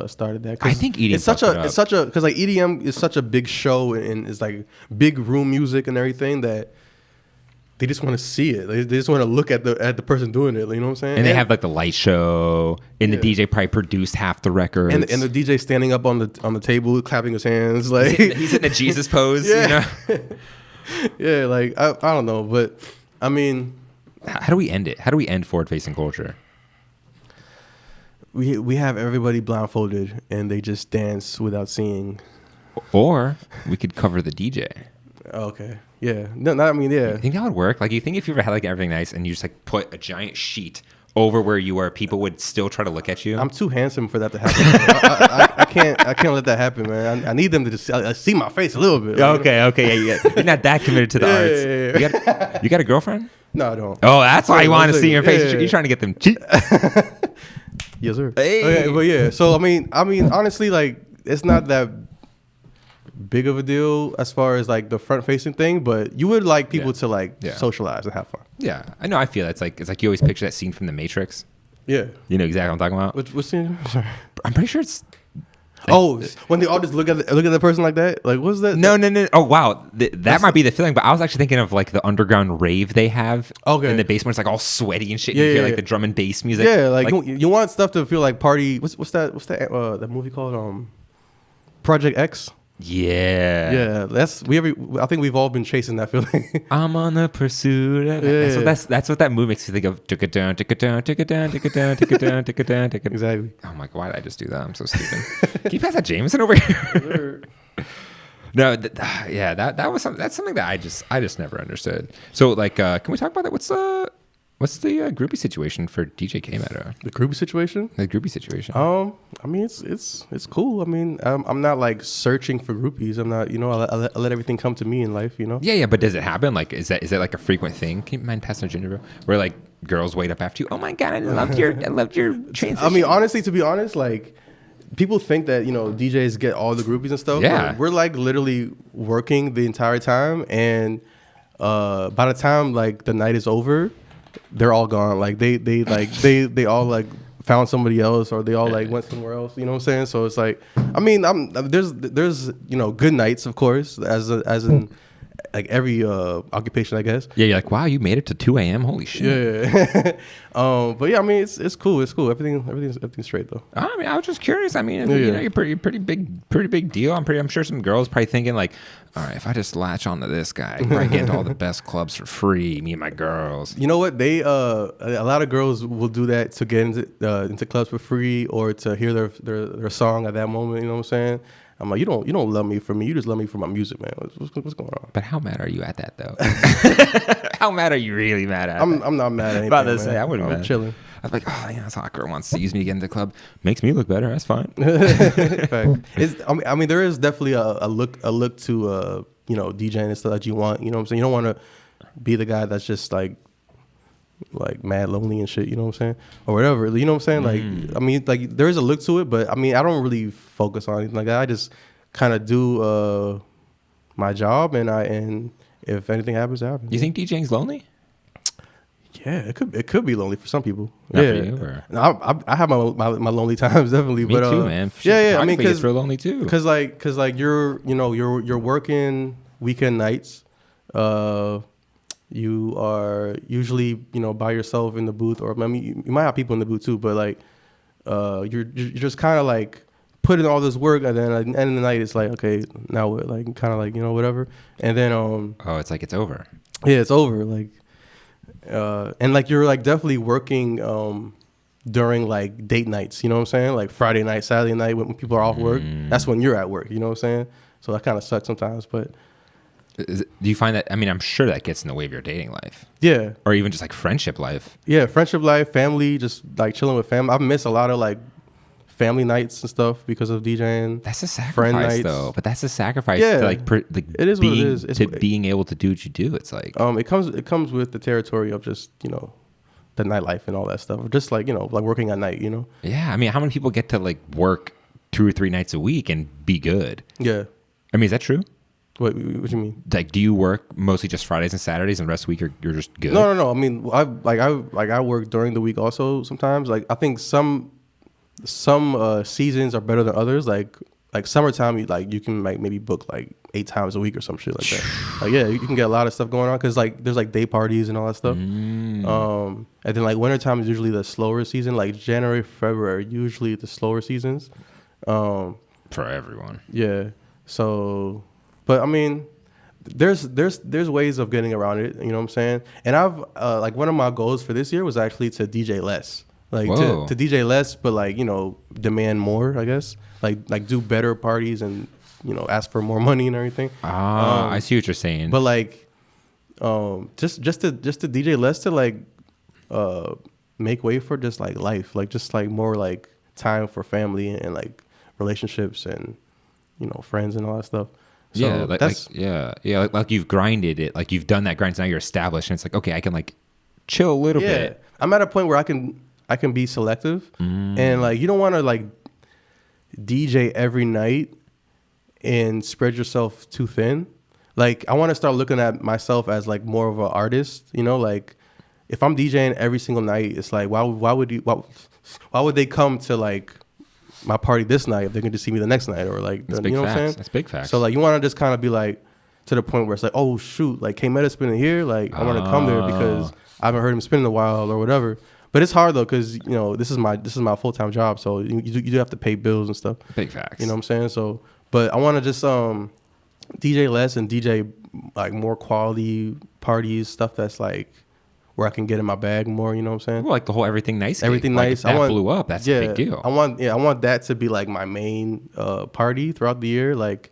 started that. I think EDM it's such a because like EDM is such a big show and it's like big room music and everything that they just want to see it. They just want to look at the person doing it. You know what I'm saying? And they have like the light show, and the DJ probably produced half the records. And the DJ standing up on the table, clapping his hands, like he's in the Jesus pose. Yeah. You know? Yeah, like I don't know, but I mean, how do we end it? How do we end forward facing culture? We have everybody blindfolded and they just dance without seeing. Or we could cover the DJ. Okay. Yeah. No, I mean, yeah. You think that would work? Like, you think if you ever had like everything nice and you just like put a giant sheet over where you were, people would still try to look at you? I'm too handsome for that to happen. I can't let that happen, man. I need them to just see my face a little bit. Okay. Yeah. You're not that committed to the arts. Yeah. You got a girlfriend? No, I don't. Oh, that's why you want to see your face. Yeah. You're trying to get them cheap. Yes, sir. Hey. Okay, but yeah. So I mean, honestly, like it's not that big of a deal as far as like the front facing thing, but you would like people to like socialize and have fun. Yeah, I know. I feel it's like you always picture that scene from The Matrix. Yeah, you know exactly what I'm talking about. What scene? Sorry. I'm pretty sure it's. When they all just look at the person like that, like what's that? No. Oh wow, that might be the feeling. But I was actually thinking of like the underground rave they have. Okay. In the basement, it's like all sweaty and shit. Yeah, you hear like the drum and bass music. Yeah, like you want stuff to feel like party. What's that movie called? Project X. Yeah. I think we've all been chasing that feeling. I'm on the pursuit of that's what that movie makes you think of. Took it down. Exactly. Oh my god, why did I just do that? I'm so stupid. Can you pass that Jameson over here? No, yeah, that was something. That's something that I just never understood. So like, can we talk about that? What's the groupie situation for DJ K-Meta? The groupie situation? The groupie situation. I mean, it's cool. I mean, I'm not like searching for groupies. I'm not, I let everything come to me in life, Yeah, but does it happen? Like, is that like a frequent thing? Can you mind passing a ginger, bro? Where like girls wait up after you? Oh my god, I loved your transition. I mean, honestly, to be honest, like people think that DJs get all the groupies and stuff. Yeah, we're like literally working the entire time, and by the time like the night is over, they're all gone. Like they all like found somebody else, or they all like went somewhere else. You know what I'm saying? So it's like, I mean, there's good nights, of course, as in like every occupation, I guess. Yeah, you're like, wow, you made it to 2 a.m. Holy shit. Yeah. But yeah, I mean, it's cool. It's cool. Everything's straight though. I mean, I was just curious. I mean, you're pretty big deal. I'm sure some girls probably thinking like, all right, if I just latch onto this guy, I can probably get into all the best clubs for free. Me and my girls. You know what? They a lot of girls will do that to get into clubs for free, or to hear their song at that moment. You know what I'm saying? I'm like, you don't love me for me. You just love me for my music, man. What's going on? But how mad are you at that though? How mad are you really mad at? I'm not mad at anything. About to say, I wouldn't. I'm chilling. I was like, oh, this hot girl wants to use me to get into the club. Makes me look better. That's fine. I mean, there is definitely a look to DJing and stuff that you want. You know what I'm saying? You don't want to be the guy that's just like mad lonely and shit. You know what I'm saying? Or whatever. You know what I'm saying? Like, I mean, like there is a look to it, but I mean, I don't really focus on anything like that. I just kind of do my job, and if anything happens, it happens. You think DJing's lonely? Yeah, it could be lonely for some people. Not yeah, for you, or? No, I have my lonely times definitely. Me but too, man. Yeah. I mean, because real lonely too. Because you're working weekend nights. You are usually by yourself in the booth, or I mean, you might have people in the booth too, but like you're just kind of like putting all this work, and then at the end of the night, it's like, okay, now what? Like kind of like whatever, and then it's like it's over. Yeah, it's over. Like. And like you're like definitely working during like date nights, you know what I'm saying? Like Friday night, Saturday night when people are off work. That's when you're at work, you know what I'm saying? So that kind of sucks sometimes, but do you find that? I mean, I'm sure that gets in the way of your dating life. Yeah. Or even just like friendship life. Yeah, friendship life, family, just like chilling with family. I've missed a lot of like family nights and stuff because of DJing. That's a sacrifice, though. But that's a sacrifice. Yeah, to like it is what it is. It's being able to do what you do. It's like it comes with the territory of just the nightlife and all that stuff. Just like like working at night. Yeah, I mean, how many people get to like work 2 or 3 nights a week and be good? Yeah. I mean, is that true? What do you mean? Like, do you work mostly just Fridays and Saturdays, and the rest of the week you're just good? No. I mean, I work during the week also sometimes. Like, I think some seasons are better than others. Like summertime, you can like maybe book like 8 times a week or some shit like that. Like, yeah, you can get a lot of stuff going on because like there's like day parties and all that stuff. And then like wintertime is usually the slower season. Like January, February, usually the slower seasons. For everyone. Yeah. So, but I mean, there's ways of getting around it. You know what I'm saying? And I've like one of my goals for this year was actually to DJ less. Like to DJ less, but like demand more, I guess. Like do better parties and ask for more money and everything. I see what you're saying. But like, just to DJ less, to like make way for just like life, like just like more like time for family and like relationships and friends and all that stuff. So yeah, like you've grinded it, like you've done that grind. So now you're established, and it's like, okay, I can like chill a little bit. I'm at a point where I can be selective, and like you don't want to like DJ every night and spread yourself too thin. Like I want to start looking at myself as like more of an artist. Like if I'm DJing every single night, it's like why would they come to like my party this night if they can just see me the next night, or like that's big what I'm saying? That's big facts. So like you want to just kind of be like to the point where it's like, oh shoot, like K-Meta's spinning here, like I want to come there because I haven't heard him spin in a while or whatever. But it's hard though because this is my full-time job, so you do have to pay bills and stuff. Big facts. You know what I'm saying? So, but I want to just DJ less and DJ like more quality parties, stuff that's like where I can get in my bag more. You know what I'm saying? Well, like the whole everything nice. Everything like nice. That blew up. That's a big deal. I want that to be like my main party throughout the year. Like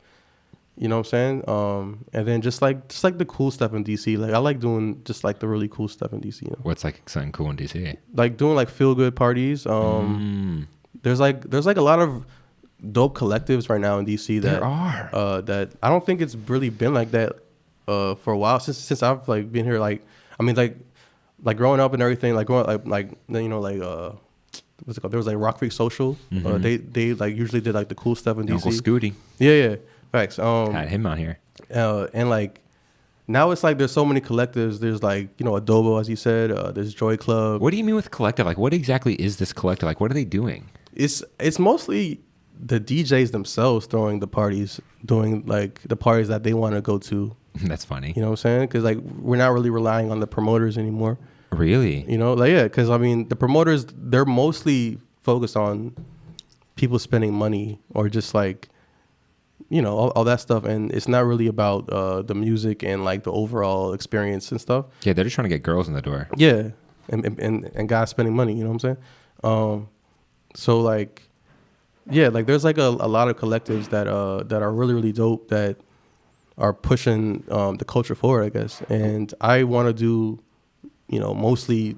You know what I'm saying? And then just like the cool stuff in DC. Like I like doing just like the really cool stuff in DC. You know? What's like something cool in DC? Like doing like feel good parties. There's like a lot of dope collectives right now in DC that There are. that I don't think it's really been like that for a while since I've like been here. Like I mean like growing up and everything. Like growing like you know like what's it called? There was like Rock Creek Social. They like usually did like the cool stuff in DC. Uncle Scooty. Yeah. Facts. Had him on here. And like now it's like there's so many collectives. There's like, you know, Adobo, as you said. There's Joy Club. What do you mean with collective? Like, what exactly is this collective? Like, what are they doing? It's mostly the DJs themselves throwing the parties, doing like the parties that they want to go to. That's funny. You know what I'm saying? Because like we're not really relying on the promoters anymore. Really? You know, like yeah. Because I mean, the promoters, they're mostly focused on people spending money or just like, you know, all that stuff, and it's not really about the music and like the overall experience and stuff. Yeah, they're just trying to get girls in the door. Yeah, and guys spending money. You know what I'm saying? So like, yeah, like there's like a lot of collectives that are really really dope that are pushing the culture forward, I guess. And I want to do, you know, mostly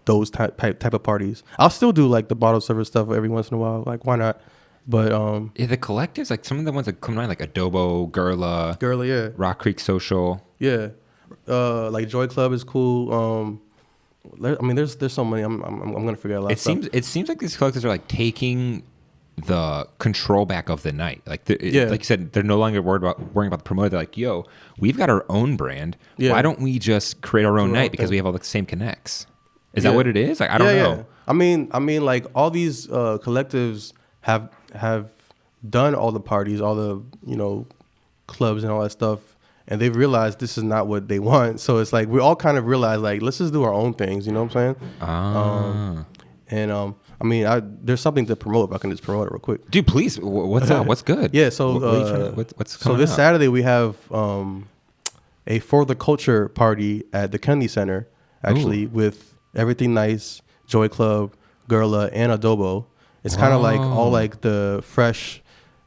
those type of parties. I'll still do like the bottle service stuff every once in a while. Like why not? But yeah, the collectives, like some of the ones that come to mind, like Adobo, Gurla, yeah, Rock Creek Social. yeah, like Joy Club is cool. I mean, there's so many. I'm gonna forget a lot. It seems like these collectives are like taking the control back of the night. Like like you said, they're no longer worrying about the promoter. They're like, yo, we've got our own brand. Yeah. Why don't we just create our own night because we have all the same connects? Is that what it is? Like I don't know. I mean, like all these collectives have done all the parties, all the, you know, clubs and all that stuff, and they've realized this is not what they want. So it's like we all kind of realize like let's just do our own things. You know what I'm saying? I mean, there's something to promote. If I can just promote it real quick, Dude, please. What's up? What's good? Yeah. So what's coming so this up? Saturday we have a For the Culture party at the Kennedy Center, actually. Ooh. With Everything Nice, Joy Club, Gurla, and Adobo. It's kind of like all like the fresh,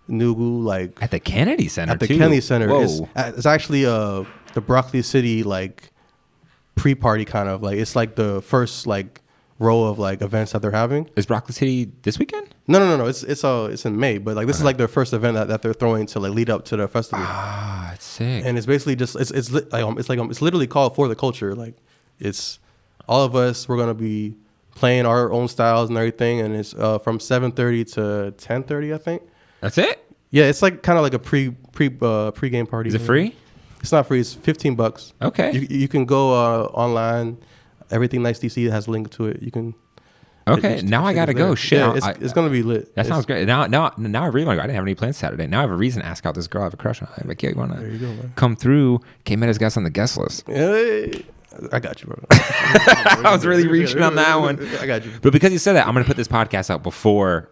new like at the Kennedy Center. At the Kennedy Center, it's actually the Broccoli City like pre-party kind of like it's like the first like row of like events that they're having. Is Broccoli City this weekend? No. It's in May, but like this is like their first event that they're throwing to like lead up to the festival. Ah, it's sick. And it's basically just it's literally called For the Culture. Like it's all of us. We're gonna be playing our own styles and everything, and it's from 7:30 to 10:30, I think. That's it? Yeah, it's like kind of like a pre-game party. Is it free? It's not free. It's $15. Okay. You can go online. Everything Nice DC has a link to it. You can. Okay, now I gotta go. Shit, yeah, it's gonna be lit. That sounds great. Now I really want to go. I didn't have any plans Saturday. Now I have a reason to ask out this girl I have a crush on. I'm like, yeah, you wanna come through? Came in as guest on the guest list. Hey. I got you, bro. I was really reaching on that one. I got you. But because you said that, I'm gonna put this podcast out before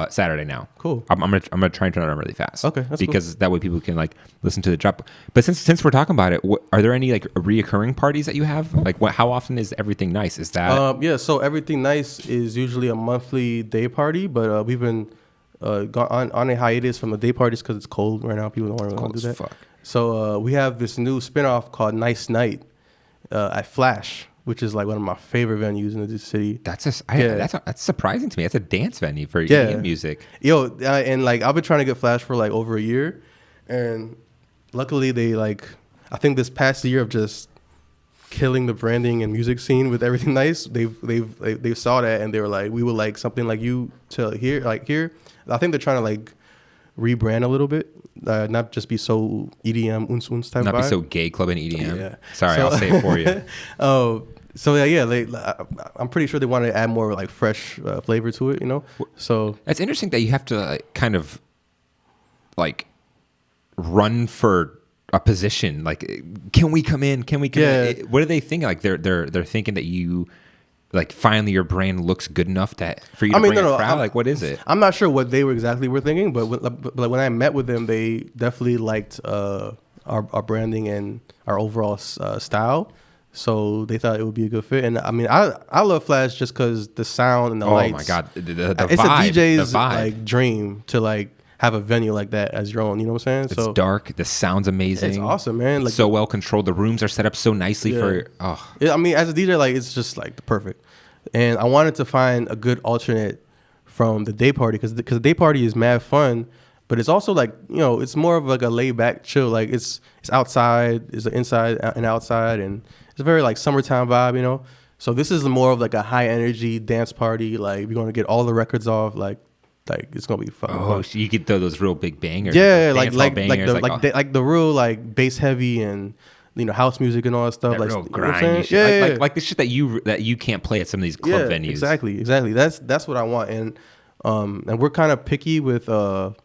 Saturday now. Cool. I'm gonna try and turn it on really fast. Okay, that's because that way people can like listen to the drop. But since we're talking about it, are there any like reoccurring parties that you have? Like how often is Everything Nice? Is that yeah? So Everything Nice is usually a monthly day party, but we've been gone on a hiatus from the day parties because it's cold right now. People don't want to do that. Fuck. So we have this new spinoff called Nice Night at Flash, which is like one of my favorite venues in the city. That's surprising to me. That's a dance venue for EDM music. Yo, and like I've been trying to get Flash for like over a year, and luckily they like I think this past year of just killing the branding and music scene with Everything Nice. They saw that and they were like, we would like something like you to here. I think they're trying to like rebrand a little bit, not just be so EDM uns type. Not vibe. Be so gay club and EDM. Yeah. Sorry, I'll say it for you. So I'm pretty sure they want to add more like fresh flavor to it, you know. So it's interesting that you have to kind of like run for a position. Like, can we come in? Can we come in? What are they thinking? Like they're thinking that you. Like finally, your brand looks good enough for you to bring a crowd. Like, what is it? I'm not sure what they exactly were thinking, but when I met with them, they definitely liked our branding and our overall style. So they thought it would be a good fit. And I mean, I love Flash just because the sound and the lights. Oh my god, the it's vibe, a DJ's like dream to like have a venue like that as your own. You know what I'm saying? It's dark. The sound's amazing. It's awesome, man. Like, so well controlled. The rooms are set up so nicely for. Oh, yeah, I mean, as a DJ, like it's just like the perfect. And I wanted to find a good alternate from the day party because the day party is mad fun, but it's also like, you know, it's more of like a laid back chill. Like it's outside, it's an inside and outside, and it's a very like summertime vibe, you know. So this is more of like a high energy dance party. Like we're gonna get all the records off. Like it's gonna be fun. Oh, so you could throw those real big bangers. Yeah, bangers, like the real like bass heavy and, you know, house music and all that stuff. That like real you know grimy shit. Yeah, like the shit that you can't play at some of these club venues. Exactly. That's what I want. And we're kind of picky with like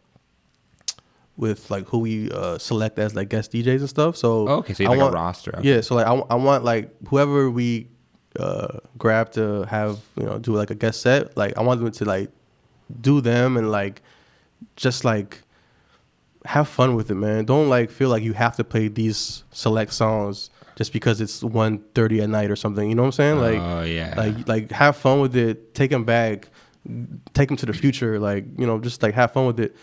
who we select as like guest DJs and stuff. So okay, so you have like a roster. Okay. Yeah, so like I want like whoever we grab to have, you know, do like a guest set. Like I want them to like do them and like just like have fun with it, man. Don't like feel like you have to play these select songs just because it's 1:30 at night or something. You know what I'm saying? Like, oh yeah. Like have fun with it. Take them back. Take them to the future. Like, you know, just like have fun with it.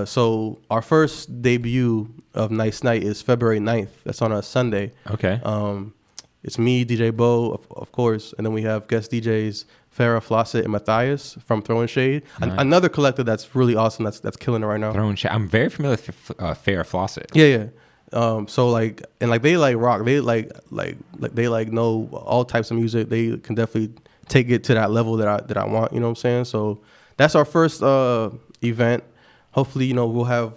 So our first debut of Nice Night is February 9th. That's on a Sunday. Okay. It's me, DJ Bo, of course, and then we have guest DJs Farrah Fawcett and Matthias from Throwing Shade. Right. Another collective that's really awesome. That's killing it right now. Throwing Shade. I'm very familiar with Farrah Fawcett. Yeah. So like, and like they like rock. They like they like know all types of music. They can definitely take it to that level that I want. You know what I'm saying? So that's our first event. Hopefully, you know, we'll have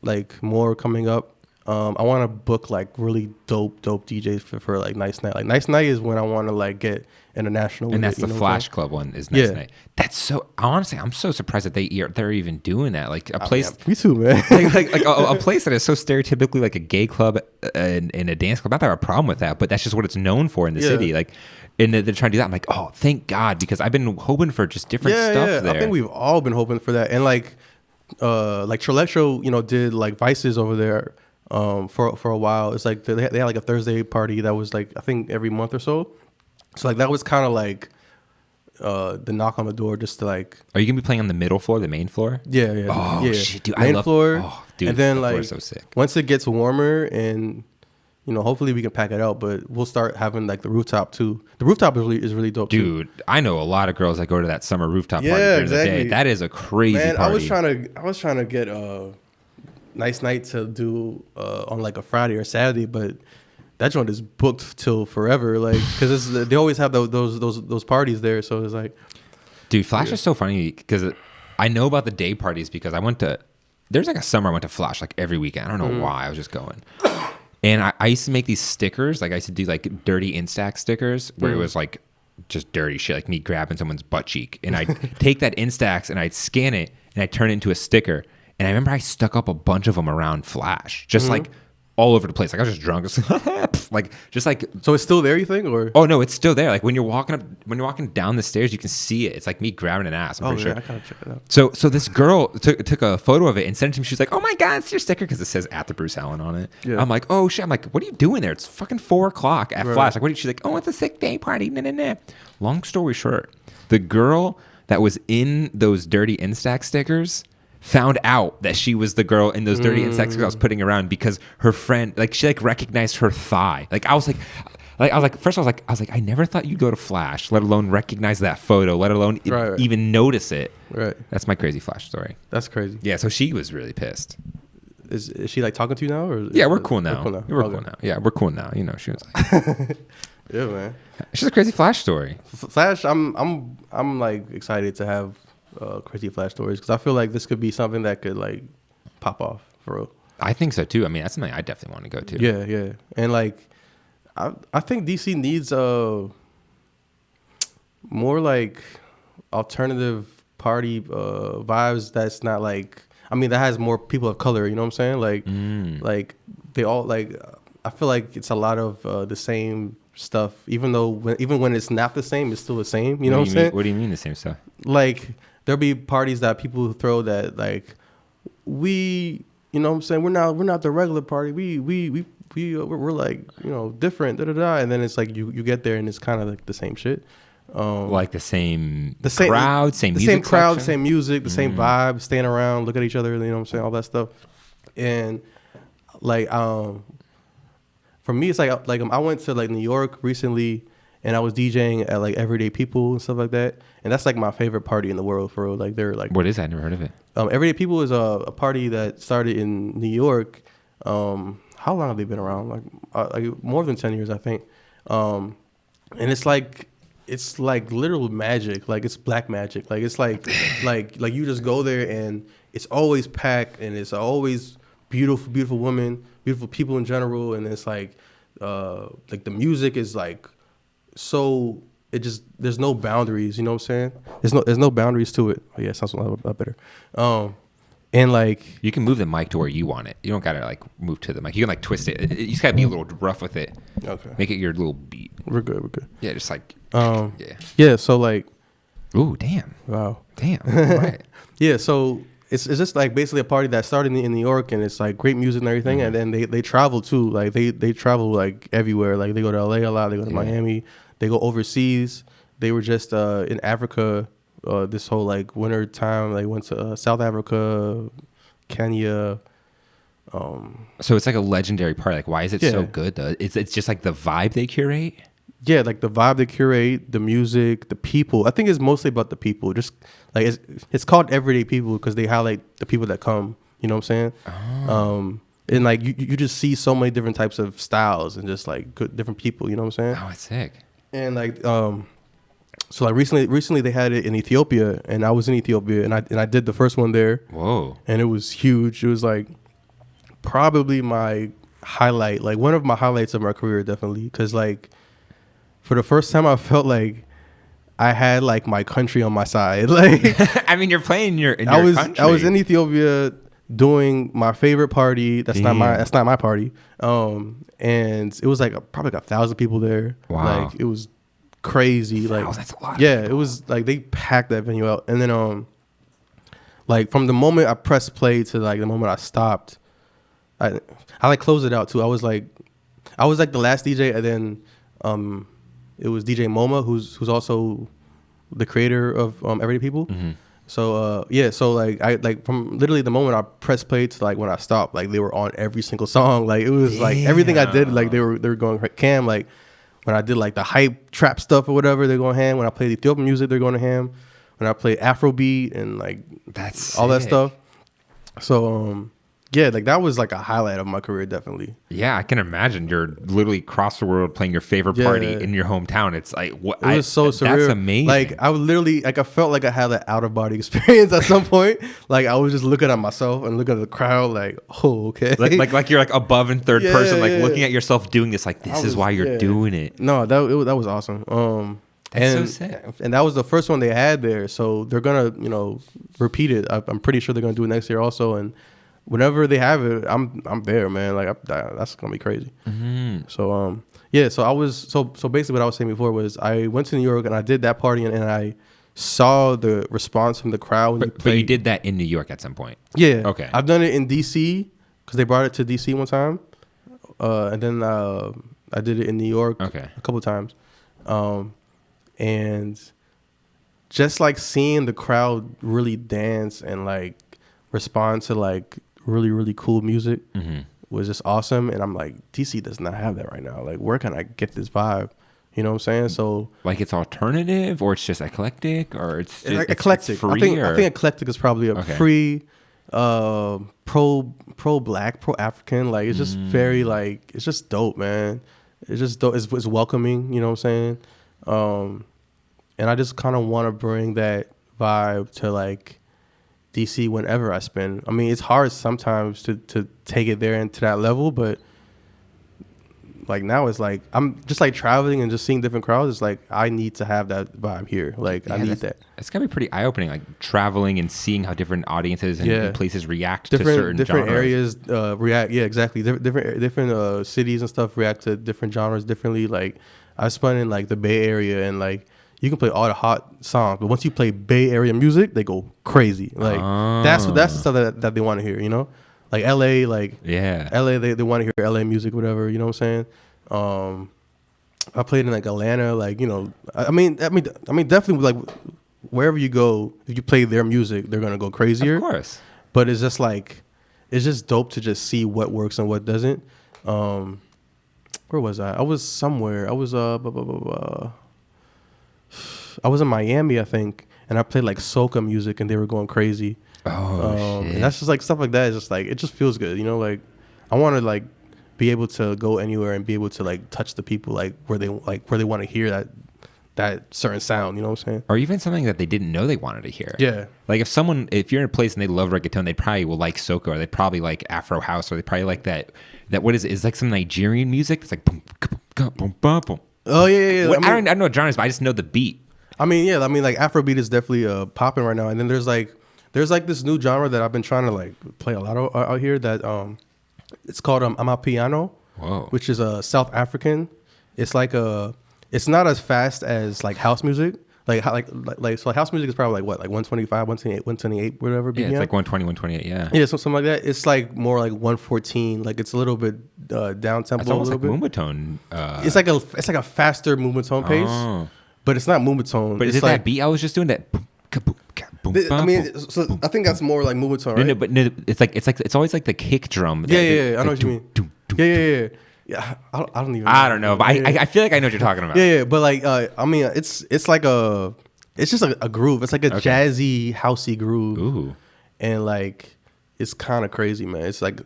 like more coming up. I want to book like really dope DJs for like Nice Night. Like Nice Night is when I want to like get international. And that's the Flash Club one is Nice Night. That's so, honestly, I'm so surprised that they're even doing that. Like a place. Me too, man. like a place that is so stereotypically like a gay club and a dance club. Not that I have a problem with that, but that's just what it's known for in the city. Like, and they're trying to do that. I'm like, oh, thank God, because I've been hoping for just different stuff there. I think we've all been hoping for that. And like Trilectro, you know, did like Vices over there. For a while. It's like they had like a Thursday party that was like I think every month or so. So like that was kind of like the knock on the door just to like. Are you gonna be playing on the middle floor, the main floor? Yeah. Oh shit, dude! Main floor. Oh, dude, and then like so sick. Once it gets warmer and, you know, hopefully we can pack it out, but we'll start having like the rooftop too. The rooftop is really dope, dude. Too. I know a lot of girls that go to that summer rooftop party during the day. That is a crazy party. I was trying to get Nice Night to do on like a Friday or Saturday, but that joint is booked till forever, like because they always have those parties there. So it's like, dude, Flash is so funny because I know about the day parties because there's like a summer I went to Flash like every weekend. I don't know why, I was just going. And I used to make these stickers, like I used to do like dirty Instax stickers where it was like just dirty shit, like me grabbing someone's butt cheek, and I'd take that Instax and I'd scan it and I'd turn it into a sticker. And I remember I stuck up a bunch of them around Flash, just like all over the place. Like I was just drunk, just like. So it's still there, you think, or? Oh no, it's still there. Like when you're walking down the stairs, you can see it. It's like me grabbing an ass. I'm pretty sure. I gotta check it out. So this girl took a photo of it and sent it to me. She's like, "Oh my God, it's your sticker," because it says at the Bruce Allen on it. Yeah. I'm like, "Oh shit!" I'm like, "What are you doing there? It's fucking 4:00 at Flash." Like, what? She's like, "Oh, it's a sick day party." Nah. Long story short, the girl that was in those dirty Instax stickers found out that she was the girl in those dirty Instax stickers I was putting around because her friend, like, she like recognized her thigh. Like I was like, I never thought you'd go to Flash, let alone recognize that photo, let alone even notice it. Right. That's my crazy Flash story. That's crazy. Yeah. So she was really pissed. Is she like talking to you now, or? Yeah, we're cool now. We're cool now. Yeah, we're cool now. You know, she was like, yeah, man. She's a crazy Flash story. Flash, I'm like excited to have crazy Flash stories because I feel like this could be something that could like pop off for real. I think so too. I mean, that's something I definitely want to go to. Yeah, and like I think DC needs more like alternative party vibes. That's not like, I mean, that has more people of color. You know what I'm saying? Like they all like. I feel like it's a lot of the same stuff. Even when it's not the same, it's still the same. You know what I'm saying? What do you mean the same stuff? Like there'll be parties that people throw that like you know what I'm saying, we're not the regular party, we're like, you know, different, and then it's like you get there and it's kind of like the same shit. Like the same same crowd, same the music same crowd, selection? same music, the same vibe, staying around, look at each other, you know what I'm saying, all that stuff. And like for me, it's like I went to like New York recently, and I was DJing at like Everyday People and stuff like that, and that's like my favorite party in the world for real. Like they're like, What is that? I never heard of it. Everyday People is a party that started in New York. How long have they been around? Like more than 10 years, I think. And it's like literal magic. Like it's black magic. Like it's like you just go there and it's always packed, and it's always beautiful women, beautiful people in general, and it's like the music is like so. It just, there's no boundaries. You know what I'm saying? There's no boundaries to it. Oh yeah, it sounds a lot better. And like You can move the mic to where you want it. You don't gotta like move to the mic. You can like twist it. You just gotta be a little rough with it. okay, Make it your little beat. we're good. Yeah, just like Yeah. yeah. So like, Ooh, damn. wow. Damn. Right. Yeah, so it's just like basically a party that started in New York, and it's like great music and everything, and then they travel too. Like they travel like everywhere. Like they go to LA a lot. They go to Miami. They go overseas. They were just in Africa this whole like winter time. They went to South Africa, Kenya. So it's like a legendary party. Like, why is it so Yeah. good though? It's just like the vibe they curate. Yeah, like the vibe they curate, the music, the people. I think it's mostly about the people. Just like it's called Everyday People because they highlight the people that come. You know what I'm saying? And like you just see so many different types of styles and just like good, different people. You know what I'm saying? Oh, it's sick. And like so like recently they had it in Ethiopia, and I was in Ethiopia, and I did the first one there. Whoa. And it was huge. It was like probably my highlight, like one of my highlights of my career, definitely, because like for the first time I felt like I had like my country on my side. Like I mean, you're playing in your country. I was in Ethiopia doing my favorite party. That's not my party. And it was like probably like 1,000 people there. Wow. Like it was crazy. Like that's a lot of yeah, it was like they packed that venue out. And then like from the moment I pressed play to like the moment I stopped, I like closed it out too. I was like the last DJ, and then it was DJ Homme, who's also the creator of Everyday People. Mm-hmm. So so like I like from literally the moment I pressed play to like when I stopped, like they were on every single song. Like it was like everything I did, like they were going ham. Like when I did like the hype trap stuff or whatever, they're going ham. When I played Ethiopian music, they're going to ham. When I played Afrobeat and like That's all that sick. stuff. So yeah, like that was like a highlight of my career, definitely. Yeah, I can imagine you're literally across the world playing your favorite party Yeah. in your hometown. It's like what It was so surreal. That's amazing. Like I would literally, like I felt like I had an out of body experience at some point. Like I was just looking at myself and looking at the crowd, like, oh, okay. like you're like above in third Yeah, person, like yeah. looking at yourself doing this. Like this is why you're doing it. No, that was awesome. That's and, so sick. And that was the first one they had there, so they're gonna, repeat it. I'm pretty sure they're gonna do it next year also. And whenever they have it, I'm there, man. Like that's gonna be crazy. Mm-hmm. So so I was so basically what I was saying before was I went to New York and I did that party, and I saw the response from the crowd when But you did that in New York at some point. Yeah. Okay. I've done it in D.C. because they brought it to D.C. one time, and then I did it in New York a couple times, and just like seeing the crowd really dance and like respond to like really cool music was just awesome. And I'm like, DC does not have that right now. Like, where can I get this vibe? You know what I'm saying? So like it's alternative, or it's just eclectic, or it's just, like eclectic. It's free, I think eclectic is probably a free, pro black, pro African. Like it's just very like it's just dope, man. It's just dope. It's welcoming. You know what I'm saying? And I just kind of want to bring that vibe to like DC whenever I spin. I mean, it's hard sometimes to take it there and to that level, but like now it's like I'm just like traveling and just seeing different crowds. It's like I need to have that vibe here. Like I need that. It's gotta be pretty eye opening, like traveling and seeing how different audiences and places react to certain different genres. areas react. Yeah, exactly. Different cities and stuff react to different genres differently. Like I spun in like the Bay Area, and like you can play all the hot songs, but once you play Bay Area music, they go crazy. Like that's the stuff that they want to hear. You know, like LA, like LA, they want to hear LA music, whatever. You know what I'm saying? I played in like Atlanta, like I mean, definitely like wherever you go, if you play their music, they're gonna go crazier. Of course. But it's just like, it's just dope to just see what works and what doesn't. Where was I? I was somewhere. I was I was in Miami, I think, and I played like soca music, and they were going crazy. Oh shit. And that's just like stuff like that. It's just like, it just feels good, like I want to like be able to go anywhere and be able to like touch the people like where they want to hear that certain sound, you know what I'm saying? Or even something that they didn't know they wanted to hear. Yeah. Like if you're in a place and they love reggaeton, they probably will like soca, or they probably like Afro house, or they probably like that what is it? It's like some Nigerian music. It's like boom, boom, boom, boom, boom. Oh yeah. What, I don't know what genres, but I just know the beat. I mean, like Afrobeat is definitely popping right now. And then there's like this new genre that I've been trying to like play a lot of out here that it's called Amapiano, which is South African. It's like it's not as fast as like house music. So house music is probably like what, like 125, 128, whatever. Yeah, it's like 120, 128, yeah. Yeah, something like that. It's like more like 114. Like it's a little bit down tempo. It's almost a little like bit. moombah tone. It's like a faster moombah tone pace, but it's not moombah tone. But it's is it like, that beat I was just doing? That boom, boom, boom, I mean, so I think that's more like moombah tone, right? No, it's always like the kick drum. Yeah. I know what you mean. Yeah. I don't even. I don't know, but I feel like I know what you're talking about. Yeah. But like, I mean, it's like it's just a groove. It's like a jazzy, housey groove. Ooh. And like, it's kind of crazy, man. It's like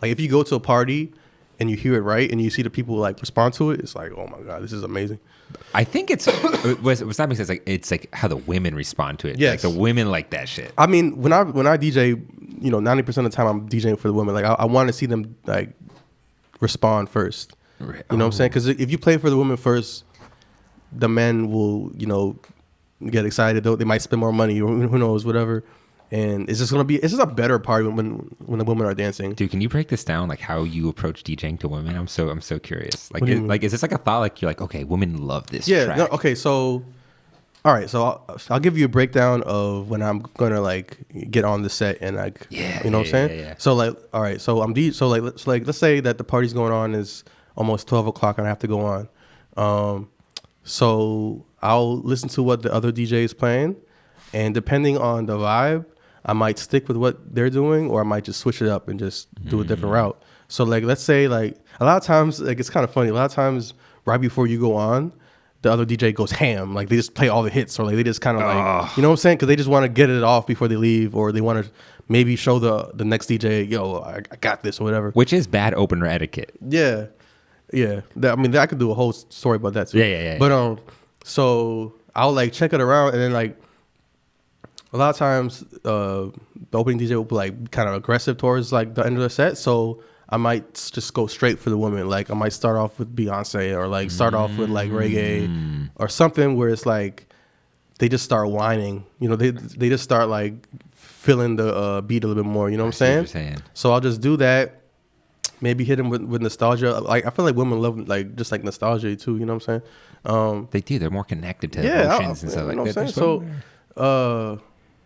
if you go to a party and you hear it right and you see the people like respond to it, it's like, oh my God, this is amazing. I think what's that makes sense. Like it's like how the women respond to it. Yes. Like the women like that shit. I mean, when I DJ, 90% of the time I'm DJing for the women. Like I want to see them like respond first. You know what I'm saying? Because if you play for the women first, the men will get excited. They might spend more money, or who knows, whatever. And it's just a better party when the women are dancing. Dude, can you break this down? Like how you approach DJing to women? I'm so curious. Like, is this like a thought? Like you're like, okay, women love this. Yeah. track. No, okay. So, all right. So I'll give you a breakdown of when I'm gonna like get on the set and like, you know what I'm saying? Yeah. So like, all right. So let's say that the party's going on is almost 12 o'clock and I have to go on. So I'll listen to what the other DJ is playing, and depending on the vibe, I might stick with what they're doing, or I might just switch it up and just do a different route. So like, let's say like a lot of times, like it's kind of funny. A lot of times right before you go on, the other DJ goes ham. Like they just play all the hits, or like they just kind of like, you know what I'm saying? Cause they just want to get it off before they leave, or they want to maybe show the next DJ, yo, I got this or whatever. Which is bad opener etiquette. Yeah. I could do a whole story about that too. Yeah. But so I'll like check it around, and then like a lot of times the opening DJ will be like kind of aggressive towards like the end of the set. So I might just go straight for the women. Like I might start off with Beyonce, or like start off with like reggae or something where it's like they just start whining. They just start like feeling the beat a little bit more. You know what I'm saying? So I'll just do that. Maybe hit them with nostalgia. Like I feel like women love like just like nostalgia too. You know what I'm saying? They do. They're more connected to emotions and stuff like that.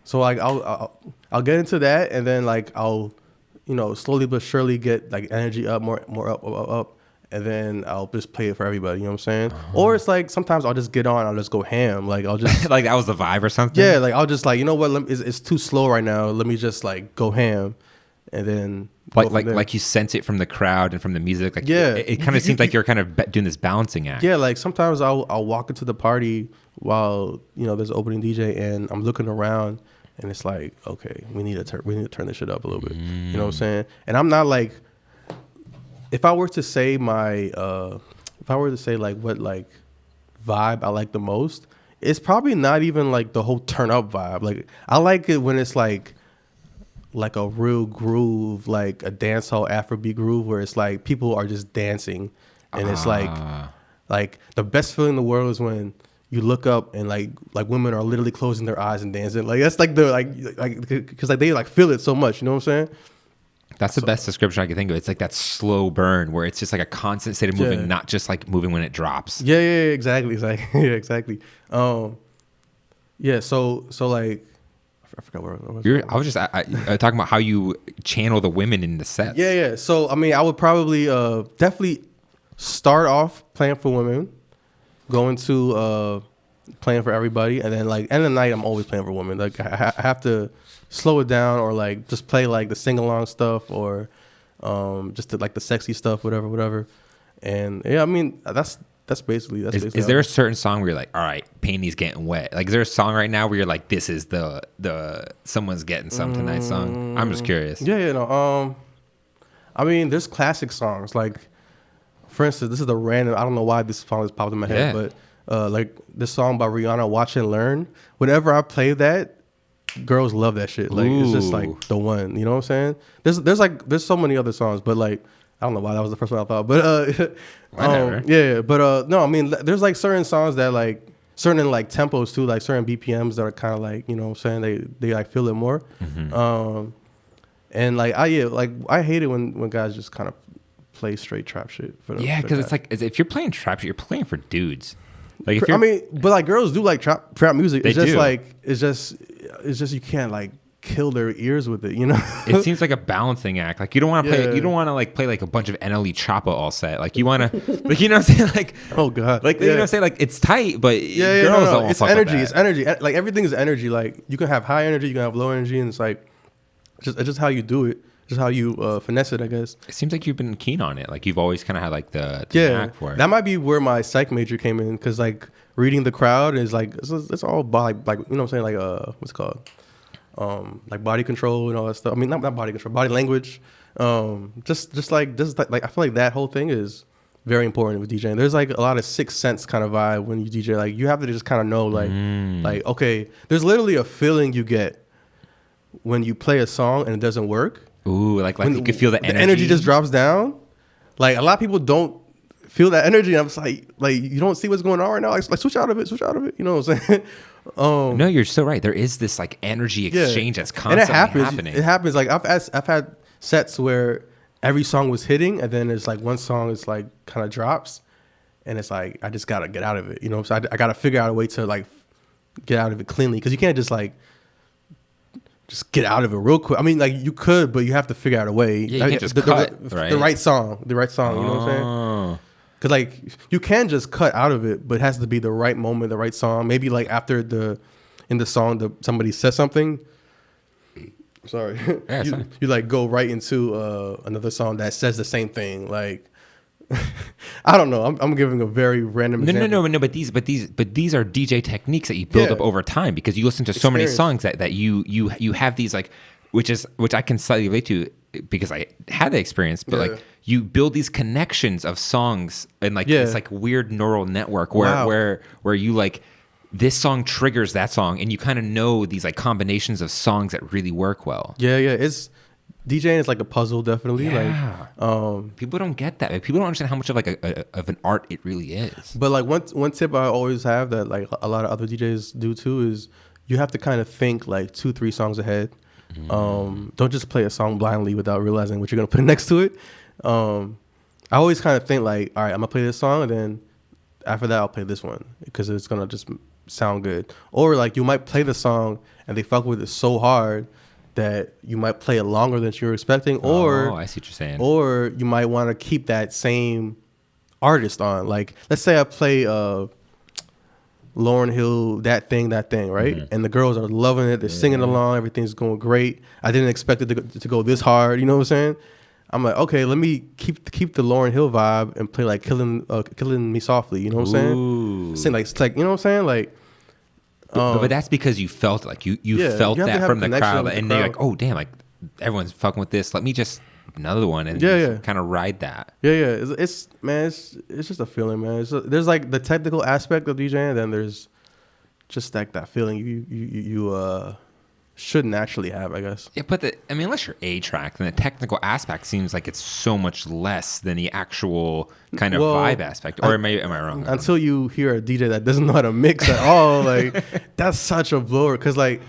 So like I'll get into that, and then like I'll slowly but surely get like energy up, more up, and then I'll just play it for everybody. You know what I'm saying? Or it's like sometimes I'll just get on. I'll just go ham. Like I'll just like that was the vibe or something. Yeah. Like I'll just like, you know what? It's too slow right now. Let me just like go ham, and then. Like you sense it from the crowd and from the music. Like it kind of seems like you're kind of doing this balancing act. Yeah, like sometimes I'll walk into the party while there's an opening DJ, and I'm looking around, and it's like, okay, we need to turn this shit up a little bit. You know what I'm saying? And I'm not like, if I were to say like what like vibe I like the most, it's probably not even like the whole turn up vibe. Like I like it when it's like a real like a dancehall Afrobeat groove where it's like people are just dancing, and it's like the best feeling in the world is when you look up and like women are literally closing their eyes and dancing. Like that's like the like because like they like feel it so much. You know what I'm saying? That's the best description I can think of. It's like that slow burn where it's just like a constant state of moving, not just like moving when it drops. Yeah, exactly. It's like exactly. So like. I forgot where I was. I was just talking about how you channel the women in the sets. Yeah. So I mean, I would probably definitely start off playing for women, going to playing for everybody, and then like end of the night I'm always playing for women. Like I have to slow it down, or like just play like the sing along stuff, or just like the sexy stuff, whatever. And yeah, I mean that's basically Is there a certain song where you're like, all right, panties getting wet? Like, is there a song right now where you're like, this is the someone's getting some tonight song? I'm just curious. Yeah, no. I mean, there's classic songs like, for instance, this is the random. I don't know why this song is popped in my head, but like this song by Rihanna, "Watch and Learn." Whenever I play that, girls love that shit. Like it's just like the one. You know what I'm saying? There's so many other songs, but like I don't know why that was the first one I thought. But yeah. But no, I mean, there's like certain songs that like certain like tempos too, like certain BPMs that are kind of like, you know what I'm saying, they like feel it more. And like I hate it when guys just kind of play straight trap shit. Yeah, because it's like if you're playing trap shit, you're playing for dudes. Like I mean, but like girls do like trap music. They it's just do. like it's just you can't like kill their ears with it, you know. It seems like a balancing act. Like you don't want to play. You don't want to like play like a bunch of NLE Choppa all set. Like you want to, like, you know what I'm saying? Like, oh god, like you know what I'm saying? Like it's tight, but girls don't it's fuck energy. with It's that. energy. Like everything is energy. Like you can have high energy, you can have low energy, and it's like it's just how you do it. Just how you finesse it, I guess. It seems like you've been keen on it. Like you've always kind of had like the knack for it. That might be where my psych major came in, because like reading the crowd is like it's all like you know what I'm saying, like what's it called, like body control and all that stuff. I mean not body control, body language. Just like I feel like that whole thing is very important with DJing. There's like a lot of sixth sense kind of vibe when you DJ. Like you have to just kind of know like okay, there's literally a feeling you get when you play a song and it doesn't work. Ooh, like you could feel the energy. The energy just drops down. Like a lot of people don't feel that energy. I'm just like you don't see what's going on right now. Like switch out of it. You know what I'm saying? No, you're so right. There is this like energy exchange that's constantly happening. It happens. Like I've had sets where every song was hitting, and then it's like one song is like kind of drops, and it's like I just gotta get out of it. You know, so I gotta figure out a way to like get out of it cleanly, because you can't just like just get out of it real quick. I mean, like you could, but you have to figure out a way. Yeah, you can't just cut, right? The right song. You know what I'm saying? Because like you can just cut out of it, but it has to be the right moment, the right song. Maybe like after in the song somebody says something. Sorry, Yeah, you like go right into another song that says the same thing. Like I don't know. I'm giving a very random example. No. But these are DJ techniques that you build up over time, because you listen to so many songs that you have these like, which I can slightly relate to because I had the experience. But like you build these connections of songs, and like it's like weird neural network where you like this song triggers that song, and you kind of know these like combinations of songs that really work well. Yeah. It's DJing is like a puzzle, definitely. Yeah. Like people don't get that. People don't understand how much of like of an art it really is. But like one tip I always have that like a lot of other DJs do too is you have to kind of think like 2-3 songs ahead. Don't just play a song blindly without realizing what you're gonna put next to it. I always kind of think like, all right, I'm gonna play this song, and then after that I'll play this one, because it's gonna just sound good. Or like you might play the song and they fuck with it so hard that you might play it longer than you were expecting, or I see what you're saying. Or you might want to keep that same artist on. Like, let's say I play Lauryn Hill, that thing, right? And the girls are loving it. They're singing along. Everything's going great. I didn't expect it to go this hard. You know what I'm saying? I'm like, okay, let me keep the Lauryn Hill vibe and play like Killing Me Softly. You know what I'm saying? Sing like, it's like, you know what I'm saying? Like. But that's because you felt like you felt that from the crowd, and you're like, oh damn, like everyone's fucking with this. Let me just another one and kind of ride that. Yeah. It's just a feeling, man. There's like the technical aspect of DJing, and then there's just like that feeling you shouldn't actually have, I guess. Yeah, but unless you're A-track, then the technical aspect seems like it's so much less than the actual kind of vibe aspect. Or am I wrong? Until you hear a DJ that doesn't know how to mix at all, like that's such a blower. Because like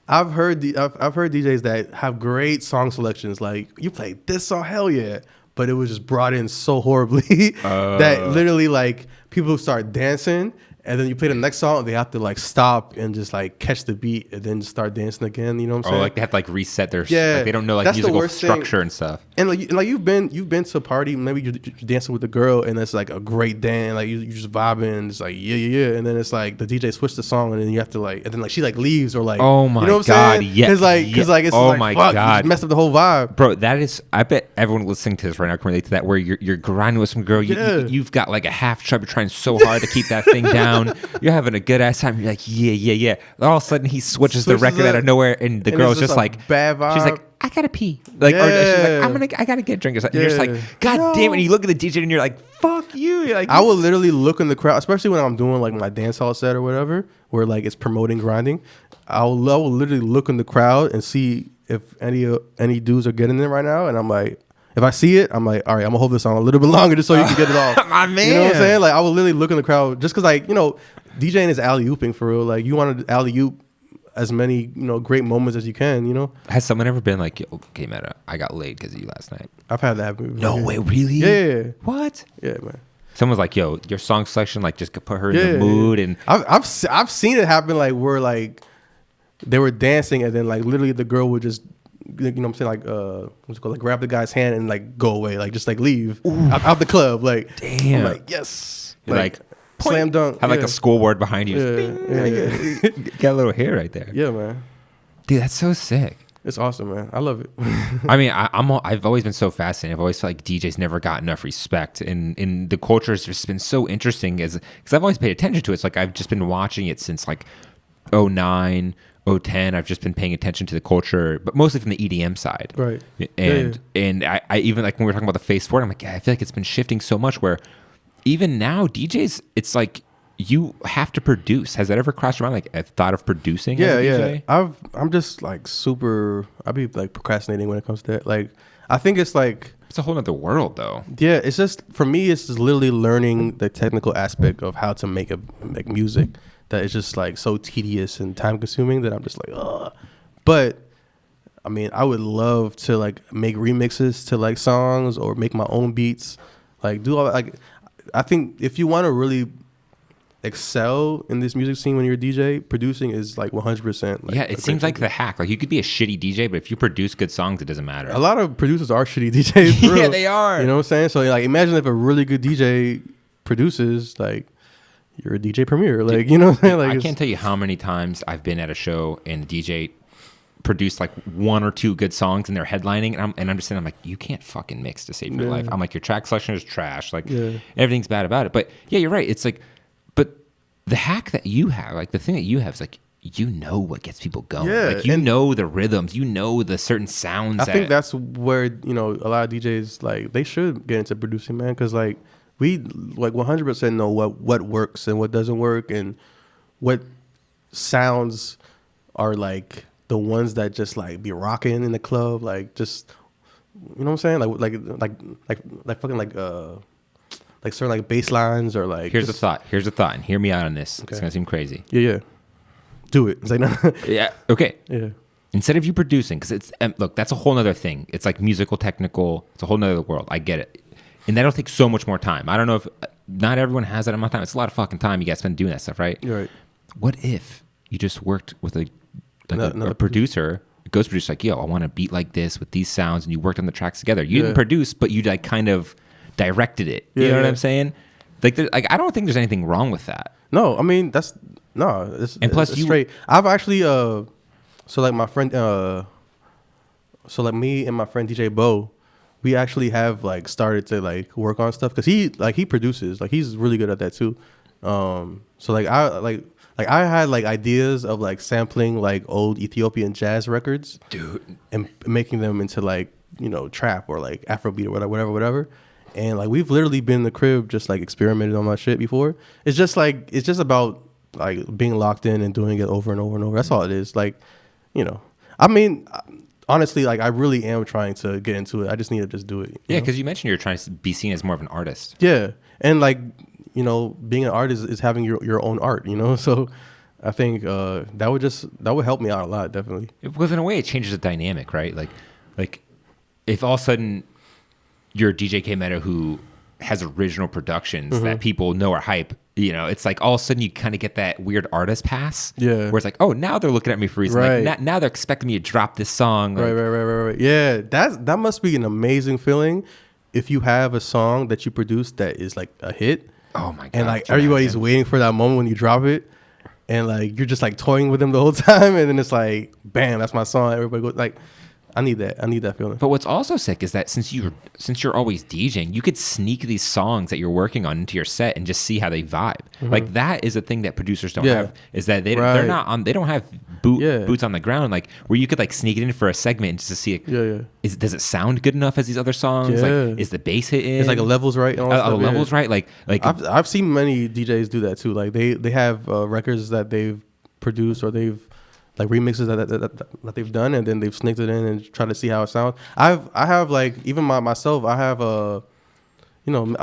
I've heard DJs that have great song selections. Like you play this song, hell yeah, but it was just brought in so horribly that literally like people start dancing. and then you play the next song, they have to like stop and just like catch the beat and then start dancing again. You know what I'm saying? Oh, like they have to like reset their. Yeah, like they don't know like that's the musical worst structure thing. and stuff. And like you've been to a party, maybe you're dancing with a girl, and it's like a great dance, like you just vibing, and it's like yeah, and then it's like the DJ switched the song, and then you have to like, and then like she like leaves or like, Oh my you know what I'm God, saying? yeah, Because like it's oh like my fuck, you God. just messed up the whole vibe. Bro, that is. I bet everyone listening to this right now can relate to that. Where you're grinding with some girl, Yeah. you've got like a half chub. You're trying so hard to keep that thing down. You're having a good ass time. You're like, yeah. All of a sudden, he switches the record out of nowhere, and the and girl's it's just a like, bad vibe. she's like, I gotta pee. Like, or she's like, Yeah. I gotta get a drink. And you're just Yeah. like, God damn it! And you look at the DJ, and you're like, fuck you. You're like, I will literally look in the crowd, especially when I'm doing like my dance hall set or whatever, where like it's promoting grinding. I will literally look in the crowd and see if any dudes are getting it right now, and I'm like, if I see it, I'm like, all right, I'm gonna hold this on a little bit longer just so you can get it off. My man. You know what I'm saying? Like I will literally look in the crowd just because like DJing is alley ooping for real. Like you want to alley oop as many great moments as you can. Has someone ever been like, okay, Meta, I got laid because of you last night? I've had that happen. No way, really? Yeah. What? Yeah, man. Someone's like, yo, your song selection like just put her in the mood, and I've seen it happen like where like they were dancing and then like literally the girl would just what I'm saying, like what's it called, like grab the guy's hand and like go away, like just like leave out the club. Like damn, I'm like yes, you're like slam dunk. Have like a scoreboard behind you. Yeah. Got a little hair right there. Yeah, man. Dude, that's so sick. It's awesome, man. I love it. I mean, I've always been so fascinated. I've always felt like DJs never got enough respect, and the culture has just been so interesting because I've always paid attention to it. It's like I've just been watching it since like 09, 010. I've just been paying attention to the culture, but mostly from the EDM side. Right. And I even like when we were talking about the Face Forward, I'm like, yeah, I feel like it's been shifting so much where even now DJs, it's like you have to produce. Has that ever crossed your mind? Like a thought of producing? Yeah, as a DJ? I'm just like I'll be like procrastinating when it comes to that. Like I think it's like It's a whole other world though. yeah, it's just for me it's just literally learning the technical aspect of how to make music that is just like so tedious and time consuming that I'm just like ugh. But I mean, I would love to like make remixes to like songs or make my own beats. Like do all like I think if you want to really excel in this music scene when you're a DJ, producing is like 100%. Like, Yeah, it seems like the hack. Like you could be a shitty DJ, but if you produce good songs, it doesn't matter. a lot of producers are shitty DJs. For Yeah, real. they are. You know what I'm saying? So like, imagine if a really good DJ produces, like, you're a DJ premier. Like, you know what I'm saying? Like, I can't tell you how many times I've been at a show and the DJ produced like one or two good songs and they're headlining, and I'm just saying, I'm like, you can't fucking mix to save your life. I'm like, your track selection is trash. Like everything's bad about it. But yeah, you're right. It's like, but the hack that you have, like the thing that you have is like, you know what gets people going. Yeah, like you know the rhythms, you know the certain sounds. I think that's where, a lot of DJs, like, they should get into producing, man. Because, like, we, like, 100% know what works and what doesn't work and what sounds are, like, the ones that just, like, be rocking in the club. Like, just, you know what I'm saying? Like fucking, like certain, like, bass lines or, like... Here's a thought, and hear me out on this. Okay. It's going to seem crazy. Yeah. Do it. It's like, no. Yeah, okay. Yeah. Instead of you producing, because it's look, that's a whole nother thing. It's like musical, technical. It's a whole nother world. I get it, and that'll take so much more time. I don't know if not everyone has that amount of time. It's a lot of fucking time you guys spend doing that stuff, right? You're right. What if you just worked with a Another producer, a ghost producer, like, yo, I want a beat like this with these sounds, and you worked on the tracks together. You didn't produce, but you like kind of directed it. You know what I'm saying? Like, I don't think there's anything wrong with that. No, I mean it's plus it's straight. I've actually so like my friend so like me and my friend DJ Bo, we actually have like started to like work on stuff because he produces, like he's really good at that too. So like I had like ideas of like sampling like old Ethiopian jazz records, Dude, and making them into like trap or like Afrobeat or whatever. And like we've literally been in the crib just like experimented on my shit before. It's just about like being locked in and doing it over and over and over. That's all it is. Like, I mean, honestly, like I really am trying to get into it. I just need to just do it. yeah, because you mentioned you're trying to be seen as more of an artist. Yeah, and like being an artist is having your own art. So I think that would help me out a lot, definitely. Because in a way, it changes the dynamic, right? Like if all of a sudden you're a DJ K Meta who has original productions that people know are hype, You know, it's like all of a sudden you kind of get that weird artist pass. Yeah. Where it's like, oh, now they're looking at me for a reason. Right. Like, now they're expecting me to drop this song. Like, Right. Yeah, that must be an amazing feeling if you have a song that you produce that is like a hit. oh my God. And like can you everybody's imagine? waiting for that moment when you drop it. And like you're just like toying with them the whole time. And then it's like, bam, that's my song. Everybody goes like, I need that feeling. But what's also sick is that since you're always DJing, you could sneak these songs that you're working on into your set and just see how they vibe. Like that is a thing that producers don't have. Is that they're not on. They don't have boots on the ground. Like where you could like sneak it in for a segment just to see. Does it sound good enough as these other songs? Yeah. Like is the bass hit in? It's like a levels right. And all that the stuff, levels right. Like I've seen many DJs do that too. Like they have records that they've produced or they've like remixes that they've done, and then they've sneaked it in and try to see how it sounds. I have like even myself. I have I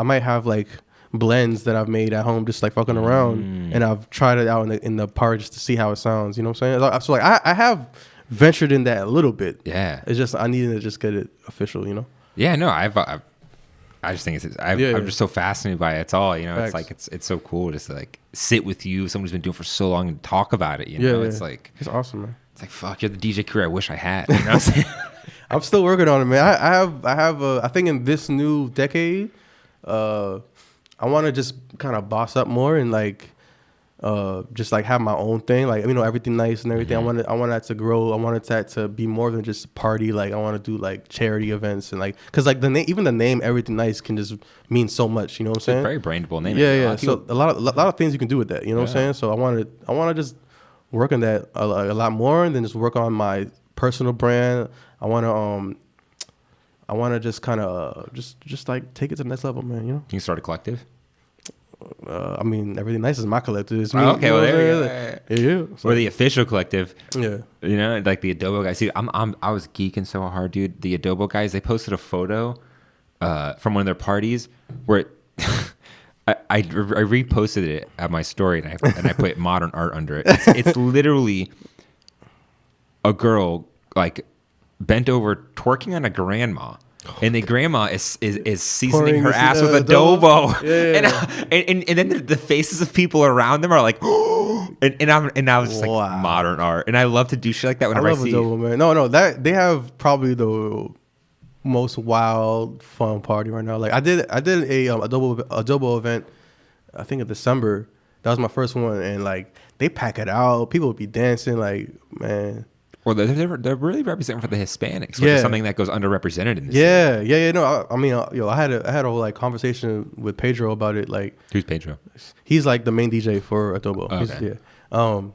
might have like blends that I've made at home, just like fucking around, and I've tried it out in the park just to see how it sounds. You know what I'm saying? So like I have ventured in that a little bit. Yeah. It's just I needed to just get it official. You know? Yeah. No. I just think I'm just so fascinated by it. It's all, you know, Facts. it's like, it's so cool just to like sit with you, someone who's been doing it for so long and talk about it. You know, it's like, it's awesome, man. it's like, fuck, you're the DJ career I wish I had. You know what I'm saying? I'm still working on it, man. I think in this new decade, I want to just kind of boss up more and like, just like have my own thing, like, you know, everything nice and everything. I want that to grow. I wanted that to be more than just party. Like I want to do like charity events and like, cause like even the name Everything Nice can just mean so much. You know what I'm saying? Very brandable name. Yeah. So a lot of things you can do with that. You know what I'm saying? So I want to just work on that a lot more, and then just work on my personal brand. I want to just kind of just like take it to the next level, man. You know? Can you start a collective? I mean, Everything Nice is my collective. It's me. Okay, well, there you go. Yeah. So, Or the official collective. yeah. You know, like the Adobo guys. See, I was geeking so hard, dude. The Adobo guys, they posted a photo from one of their parties where I reposted it at my story and I put modern art under it. It's literally a girl like bent over twerking on a grandma. And the grandma is seasoning her ass with adobo, and then the faces of people around them are like, and I was just like modern art, and I love to do shit like that whenever I love see. adobo, man. No, that they have probably the most wild fun party right now. Like I did a adobo event, I think in December. That was my first one, and like they pack it out. People would be dancing, like man. Well, they're really representing for the Hispanics, which is something that goes underrepresented in this. Yeah. No, I mean, I had a whole like conversation with Pedro about it. Like, Who's Pedro? he's like the main DJ for Adobo. Oh,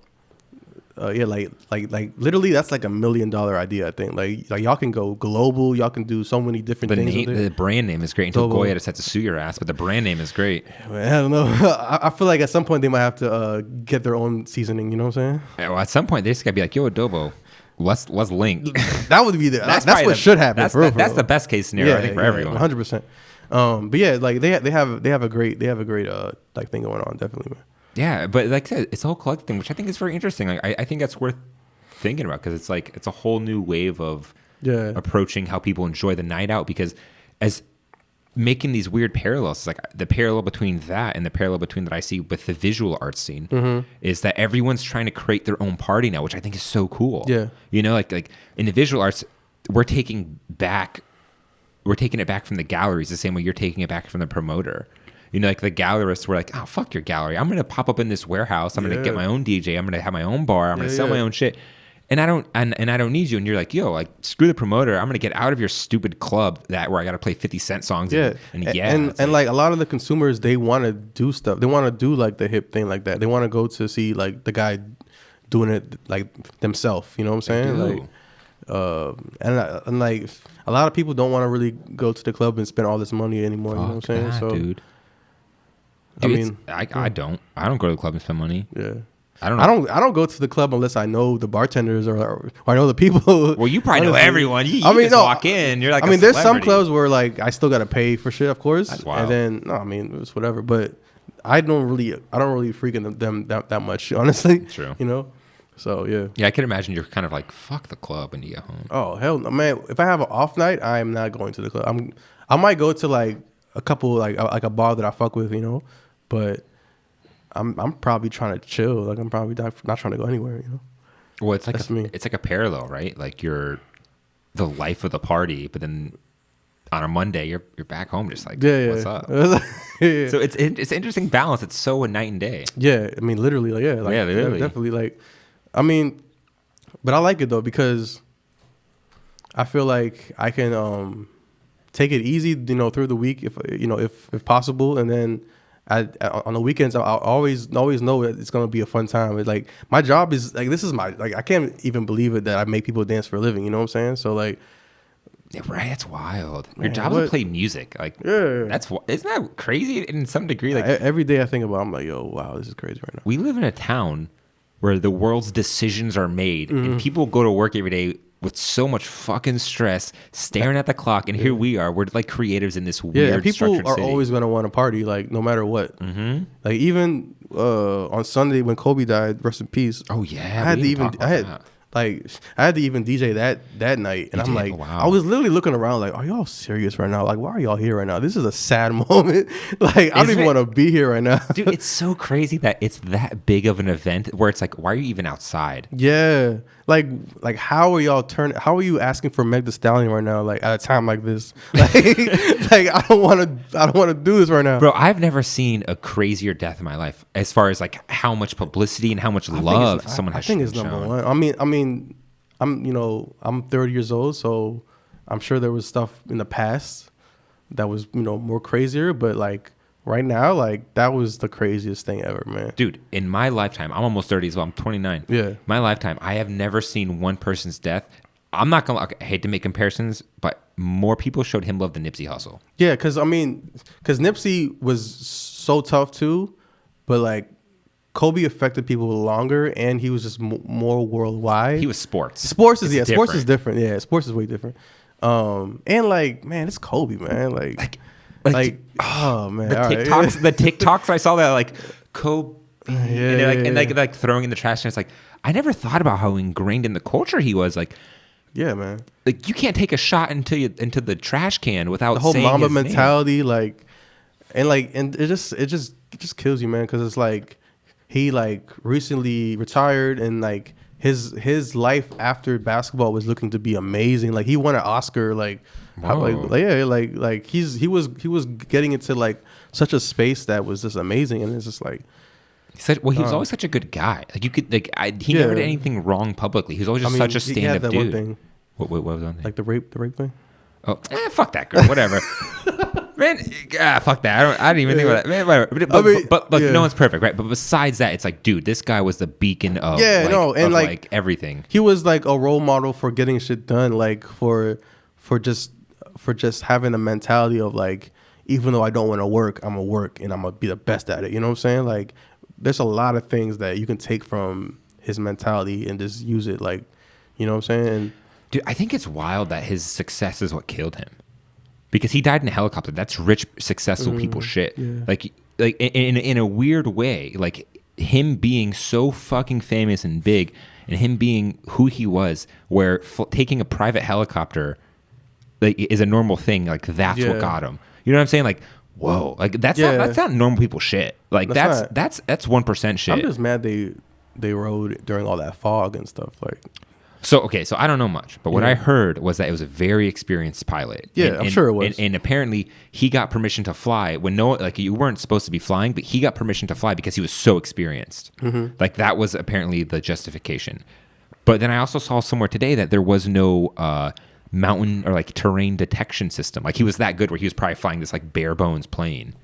okay. Like literally, that's like $1 million idea. I think like y'all can go global. Y'all can do so many different things. The brand name is great. Until Adobo. Goya decides to sue your ass, but the brand name is great. Man, I don't know. I feel like at some point they might have to get their own seasoning. You know what I'm saying? Yeah, well, at some point they just gotta be like, "Yo, Adobo, let's link." That would be that's probably what should happen. That's the best case scenario, I think, for everyone. 100%. But yeah, like they have a great like thing going on, definitely, man. Yeah, but like I said, it's a whole collective thing, which I think is very interesting. Like I think that's worth thinking about because it's like it's a whole new wave of approaching how people enjoy the night out. Because as making these weird parallels, it's like the parallel between that and the parallel between that I see with the visual art scene is that everyone's trying to create their own party now, which I think is so cool. Yeah, you know, like in the visual arts, we're taking it back from the galleries the same way you're taking it back from the promoter. You know, like the gallerists were like, "Oh, fuck your gallery! I'm gonna pop up in this warehouse. I'm gonna get my own DJ. I'm gonna have my own bar. I'm gonna sell my own shit, and I don't need you." And you're like, "Yo, like screw the promoter. I'm gonna get out of your stupid club where I gotta play 50-cent songs." And like a lot of the consumers, they want to do stuff. They want to do like the hip thing like that. They want to go to see like the guy doing it like themselves. You know what I'm saying? Like, and like a lot of people don't want to really go to the club and spend all this money anymore. You know what I'm saying? So, dude. Dude, I don't go to the club and spend money. Yeah. I don't know. I don't go to the club unless I know the bartenders or I know the people. Well, you probably know everyone. You just walk in. You're like, there's some clubs where like I still gotta pay for shit, of course. That's wild. And then it's whatever. But I don't really freaking them that much, honestly. True. You know. So yeah. Yeah, I can imagine you're kind of like fuck the club when you get home. Oh hell no, man! If I have an off night, I am not going to the club. I might go to like a couple like a bar that I fuck with, you know, but I'm probably trying to chill. Like I'm probably not trying to go anywhere. You know. Well, it's like That's me. it's like a parallel, right? Like you're the life of the party, but then on a Monday you're back home, just like what's up? Yeah. So it's an interesting balance. It's so a night and day. Yeah, I mean, literally, like, like, Yeah, literally. definitely, like, I mean, but I like it though because I feel like I can take it easy, you know, through the week if possible, and then on the weekends I'll always know that it's gonna be a fun time. It's like my job is like this is my like I can't even believe it that I make people dance for a living. You know what I'm saying? So like. Yeah, right, that's wild. Your Man, job is to play music. Like, isn't that crazy in some degree? Like Every day I think about it, I'm like, yo, wow, this is crazy right now. We live in a town where the world's decisions are made, and people go to work every day with so much fucking stress, staring at the clock, and here we are. We're like creatives in this weird people structured are city. always going to want to party, like, no matter what. Mm-hmm. Like, even on Sunday when Kobe died, rest in peace. Oh, yeah. I had to even DJ that night, and I'm like, wow. I was literally looking around like, are y'all serious right now? Like, why are y'all here right now? This is a sad moment. Like, I don't even want to be here right now. Dude, it's so crazy that it's that big of an event where it's like, why are you even outside? Yeah, like how are y'all How are you asking for Meg Thee Stallion right now? Like at a time like this, like, like I don't want to do this right now, bro. I've never seen a crazier death in my life as far as like how much publicity and how much love someone has shown. I think it's number one. I mean, I'm 30 years old, so I'm sure there was stuff in the past that was more crazier, but like right now, like that was the craziest thing ever, man. Dude, in my lifetime, I'm almost 30 as well. I'm 29. Yeah. My lifetime, I have never seen one person's death. I'm not gonna. I hate to make comparisons, but more people showed him love than Nipsey Hussle. Yeah, because Nipsey was so tough too, but like Kobe affected people longer, and he was just more worldwide. He was sports. Sports is different. Yeah, sports is way different. And like, man, it's Kobe, man. Like oh man, the TikToks I saw that like Kobe, and like throwing in the trash, and it's like I never thought about how ingrained in the culture he was. Like, yeah, man. Like you can't take a shot into the trash can without the whole saying Mamba his mentality, name. and it just kills you, man, because it's like he like recently retired, and like his life after basketball was looking to be amazing. Like he won an Oscar, like he was getting into like such a space that was just amazing, and it's just like. He was always such a good guy. Like you could he never did anything wrong publicly. He was always just such a stand-up dude. Thing. What was on there? Like the rape thing? Oh, fuck that girl. Whatever. Man, fuck that. I didn't even think about that. Man, whatever. But no one's perfect, right? But besides that, it's like, dude, this guy was the beacon of everything. He was like a role model for getting shit done, like for just having a mentality of like, even though I don't want to work, I'm gonna work and I'm gonna be the best at it. You know what I'm saying? Like, there's a lot of things that you can take from his mentality and just use it, like, you know what I'm saying? And, dude, I think it's wild that his success is what killed him, because he died in a helicopter. That's rich, successful people shit. Yeah. Like in a weird way, like him being so fucking famous and big, and him being who he was, where taking a private helicopter like is a normal thing. Like that's what got him. You know what I'm saying? Like, whoa, like that's not normal people shit. Like that's 1% shit. I'm just mad they rode during all that fog and stuff. Like, so I don't know much, but what I heard was that it was a very experienced pilot. Yeah, I'm sure it was. And apparently he got permission to fly when you weren't supposed to be flying, but he got permission to fly because he was so experienced. Mm-hmm. Like that was apparently the justification. But then I also saw somewhere today that there was no mountain or like terrain detection system. Like he was that good where he was probably flying this like bare bones plane.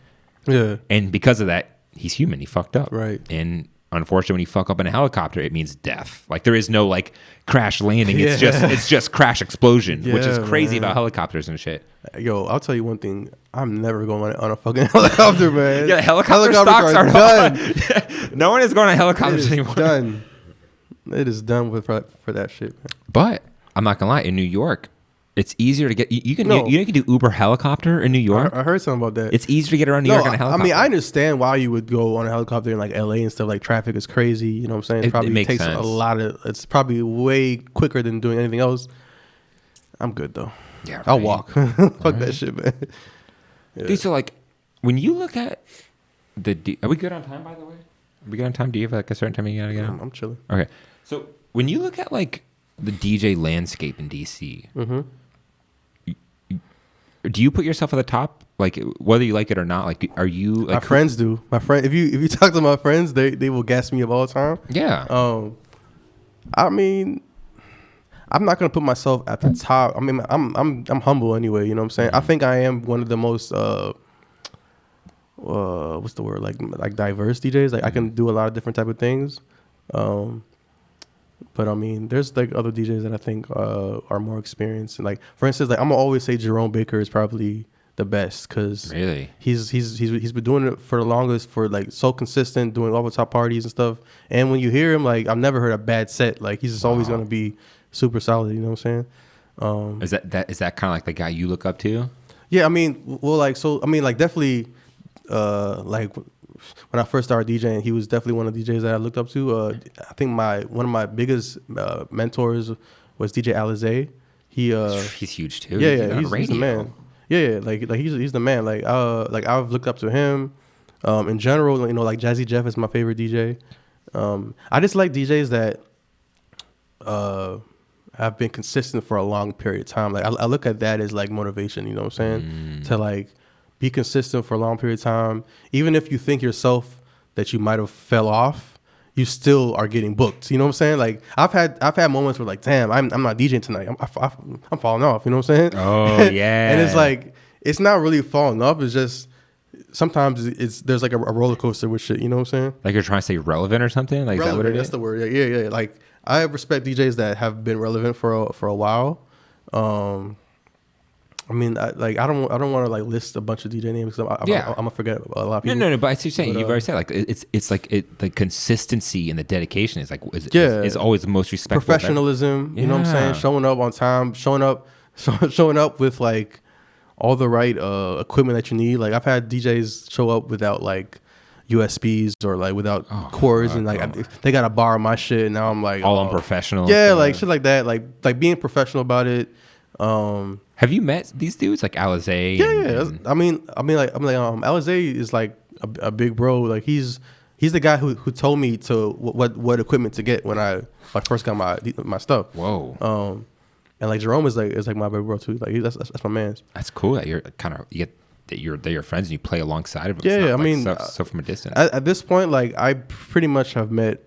Yeah. And because of that, he's human. He fucked up. Right. And unfortunately, when you fuck up in a helicopter, it means death. Like there is no like crash landing. It's just crash explosion, which is crazy about helicopters and shit. Yo, I'll tell you one thing. I'm never going on a fucking helicopter, man. Yeah, helicopter stocks are done. No one is going on helicopters anymore. Done. It is done for that shit, man. But I'm not gonna lie. In New York, it's easier to get. You can do Uber helicopter in New York. I heard something about that. It's easier to get around New York on a helicopter. I mean, I understand why you would go on a helicopter in like LA and stuff. Like traffic is crazy. You know what I'm saying? It makes takes sense. a lot of. It's probably way quicker than doing anything else. I'm good though. Yeah, right. I'll walk. Fuck that shit, man. Yeah. Dude, so like when you look at are we good on time, by the way? We got on time? Do you have like a certain time you gotta get on? I'm chilling. Okay. So when you look at like the DJ landscape in DC, do you put yourself at the top? Like whether you like it or not, like are you like My friends do. My friend, if you talk to my friends, they will gas me up all the time. Yeah. I mean, I'm not gonna put myself at the top. I mean, I'm humble anyway. You know what I'm saying? I think I am one of the most what's the word, like diverse DJs. Like I can do a lot of different type of things. But I mean, there's like other DJs that I think are more experienced. And like for instance, like I'm gonna always say Jerome Baker is probably the best because really he's been doing it for the longest, for like so consistent, doing all the top parties and stuff. And when you hear him, like I've never heard a bad set. Like he's just always gonna be super solid. You know what I'm saying? is that kind of like the guy you look up to? Yeah, I mean, well, like so, I mean, like definitely, like when I first started DJing, he was definitely one of the DJs that I looked up to. I think one of my biggest mentors was DJ Alizé. He's huge too. Yeah, he's the man. Yeah, like he's the man. Like I've looked up to him. In general, you know, like Jazzy Jeff is my favorite DJ. I just like DJs that have been consistent for a long period of time. Like I look at that as like motivation. You know what I'm saying? To like be consistent for a long period of time. Even if you think yourself that you might have fell off, you still are getting booked. You know what I'm saying? Like I've had moments where like, damn, I'm not DJing tonight. I'm falling off. You know what I'm saying? Oh yeah. And it's like it's not really falling off. It's just sometimes there's like a roller coaster with shit. You know what I'm saying? Like you're trying to stay relevant or something. Like Relevant, is that what it that's is? the word. Yeah. Like I respect DJs that have been relevant for a while. I mean, I don't want to like list a bunch of DJ names because I'm gonna forget a lot of people. No. But I see what you're saying. You've already said like it's like the consistency and the dedication is like is always the most respectful. Professionalism. You know what I'm saying? Showing up on time. Showing up with like all the right equipment that you need. Like I've had DJs show up without like USBs or like without cords and like they gotta borrow my shit and now I'm like all unprofessional. Yeah, like shit like that. Like being professional about it. Have you met these dudes like Alizé? Yeah. I mean, Alizé is like a big bro. Like he's the guy who told me to what equipment to get when I first got my stuff. Whoa. And like Jerome is like my big bro too. Like that's my man. That's cool that you're kind of they're your friends and you play alongside of them. Yeah, I mean, so from a distance. At this point, like I pretty much have met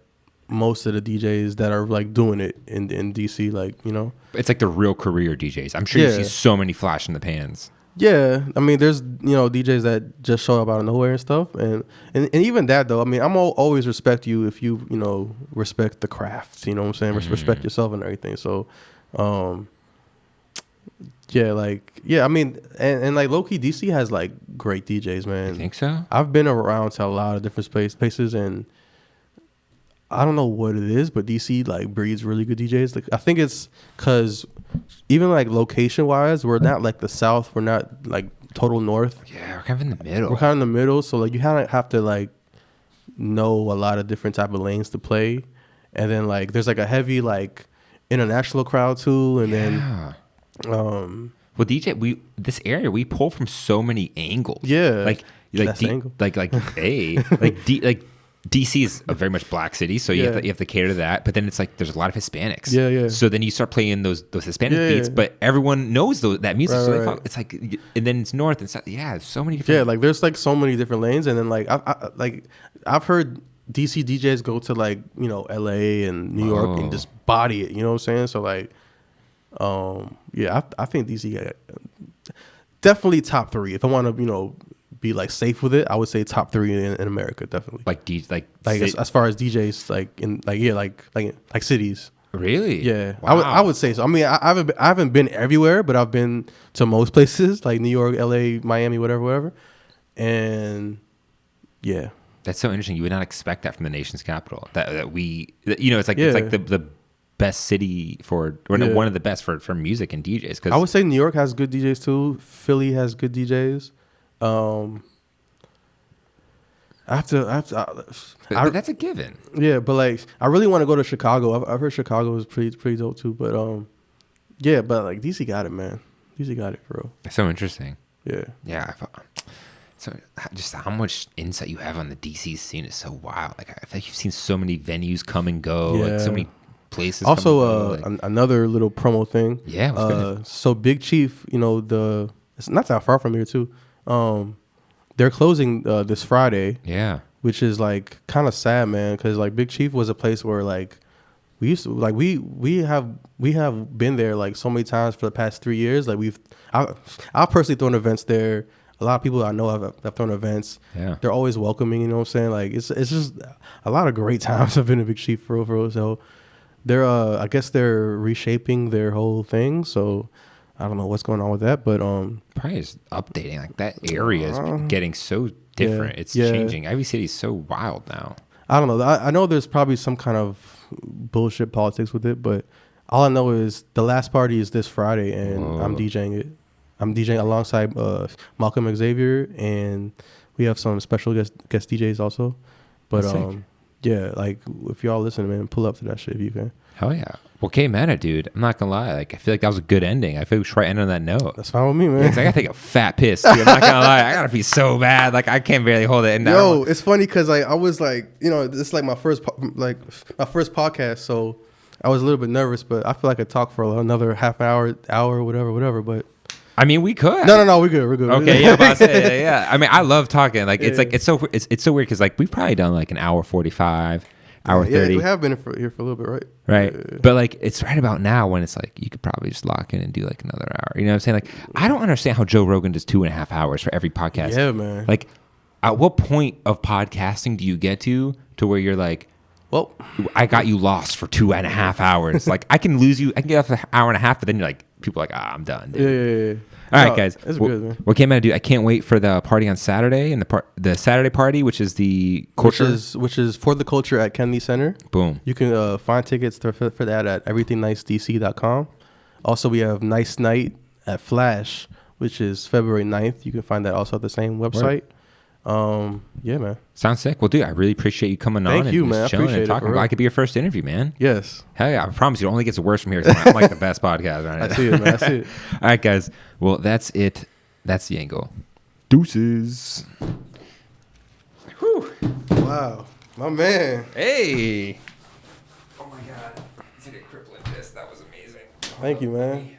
most of the DJs that are like doing it in DC. Like you know, it's like the real career DJs. I'm sure you see so many flash in the pans. Yeah, I mean, there's DJs that just show up out of nowhere and stuff, and even that though. I mean, I'm always respect you if you respect the craft. You know what I'm saying? Respect yourself and everything. So, I mean, and like low key, DC has like great DJs, man. You think so? I've been around to a lot of different places, and I don't know what it is, but DC like breeds really good DJs. Like I think it's because even like location wise, we're not like the South. We're not like total North. Yeah, we're kind of in the middle. We're kind of in the middle, so like you kind of have to like know a lot of different type of lanes to play, and then like there's like a heavy like international crowd too, and then well, this area we pull from so many angles. Yeah, like angle. like DC is a very much black city, so you have to cater to that. But then it's like there's a lot of Hispanics. Yeah. So then you start playing those Hispanic beats, but everyone knows that music. Right, so right. It's like, and then it's north and south. Yeah, there's so many different. Yeah, like there's like so many different lanes, and then like I've heard DC DJs go to like LA and New York and just body it. You know what I'm saying? So like, I think DC definitely top 3. If I want to be like safe with it, I would say top 3 in America, definitely. As far as DJs, like cities. Really? Yeah, wow. I would say so. I mean, I haven't been everywhere, but I've been to most places like New York, LA, Miami, whatever. And yeah, that's so interesting. You would not expect that from the nation's capital. It's like the best city one of the best for music and DJs. Because I would say New York has good DJs too. Philly has good DJs. But that's a given. Yeah, but like I really want to go to Chicago. I've heard Chicago is pretty dope too. But but like DC got it, man. DC got it, bro. It's so interesting. Yeah. Yeah. So just how much insight you have on the DC scene is so wild. Like I feel like you've seen so many venues come and go, like so many places. Also, another little promo thing. Yeah, what's good? So Big Chief, it's not that far from here too. They're closing this Friday. Yeah, which is like kind of sad, man, because like Big Chief was a place where like we used to like we have been there like so many times for the past 3 years. Like I've personally thrown events there. A lot of people I know have thrown events. Yeah, they're always welcoming. You know what I'm saying? Like it's just a lot of great times I've been to Big Chief for real. So they're I guess they're reshaping their whole thing. So I don't know what's going on with that, but probably just updating. Like that area is getting so different. It's changing. Every city's so wild now. I don't know. I know there's probably some kind of bullshit politics with it, but all I know is the last party is this Friday, and I'm DJing it. I'm DJing alongside Malcolm Xavier, and we have some special guest DJs also. But yeah, like if y'all listen, man, pull up to that shit if you can. Hell yeah. Well, K-Mana, dude, I'm not gonna lie. Like, I feel like that was a good ending. I feel like we should try ending on that note. That's fine with me, man. Yeah, 'cause I gotta take a fat piss. Dude. I'm not gonna lie. I gotta be so bad. Like, I can't barely hold it. And yo, it's funny because like I was like, this is like my first podcast, so I was a little bit nervous, but I feel like I talked for another half hour, whatever. But I mean, we could. No, we're good. Okay, yeah, but yeah. I mean, I love talking. Like, it's like it's so weird because like we've probably done like an hour 45. Hour 30. We have been here for a little bit, right? Right. Yeah. But like it's right about now when it's like you could probably just lock in and do like another hour. You know what I'm saying? Like I don't understand how Joe Rogan does 2.5 hours for every podcast. Yeah, man. Like at what point of podcasting do you get to where you're like, well, I got you lost for 2.5 hours. Like I can lose you. I can get off an hour and a half, but then you're like, people are like, I'm done. Dude. Yeah. All right, guys. It's good, man. What came out to do? I can't wait for the party on Saturday and the Saturday party, which is the culture, which is for the culture at Kennedy Center. Boom. You can find tickets for that at everythingnicedc.com. Also, we have Nice Night at Flash, which is February 9th. You can find that also at the same website. Yeah, man. Sounds sick. Well, dude, I really appreciate you coming on. Thank you, man. I appreciate it. I could be your first interview, man. Yes. Hell yeah. I promise you, it only gets worse from here. I'm like the best podcast right now. I see it, man. I see it. All right, guys. Well, that's it. That's the angle. Deuces. Whew. Wow. My man. Hey. Oh, my God. He's going to get crippling this. That was amazing. Thank you, man.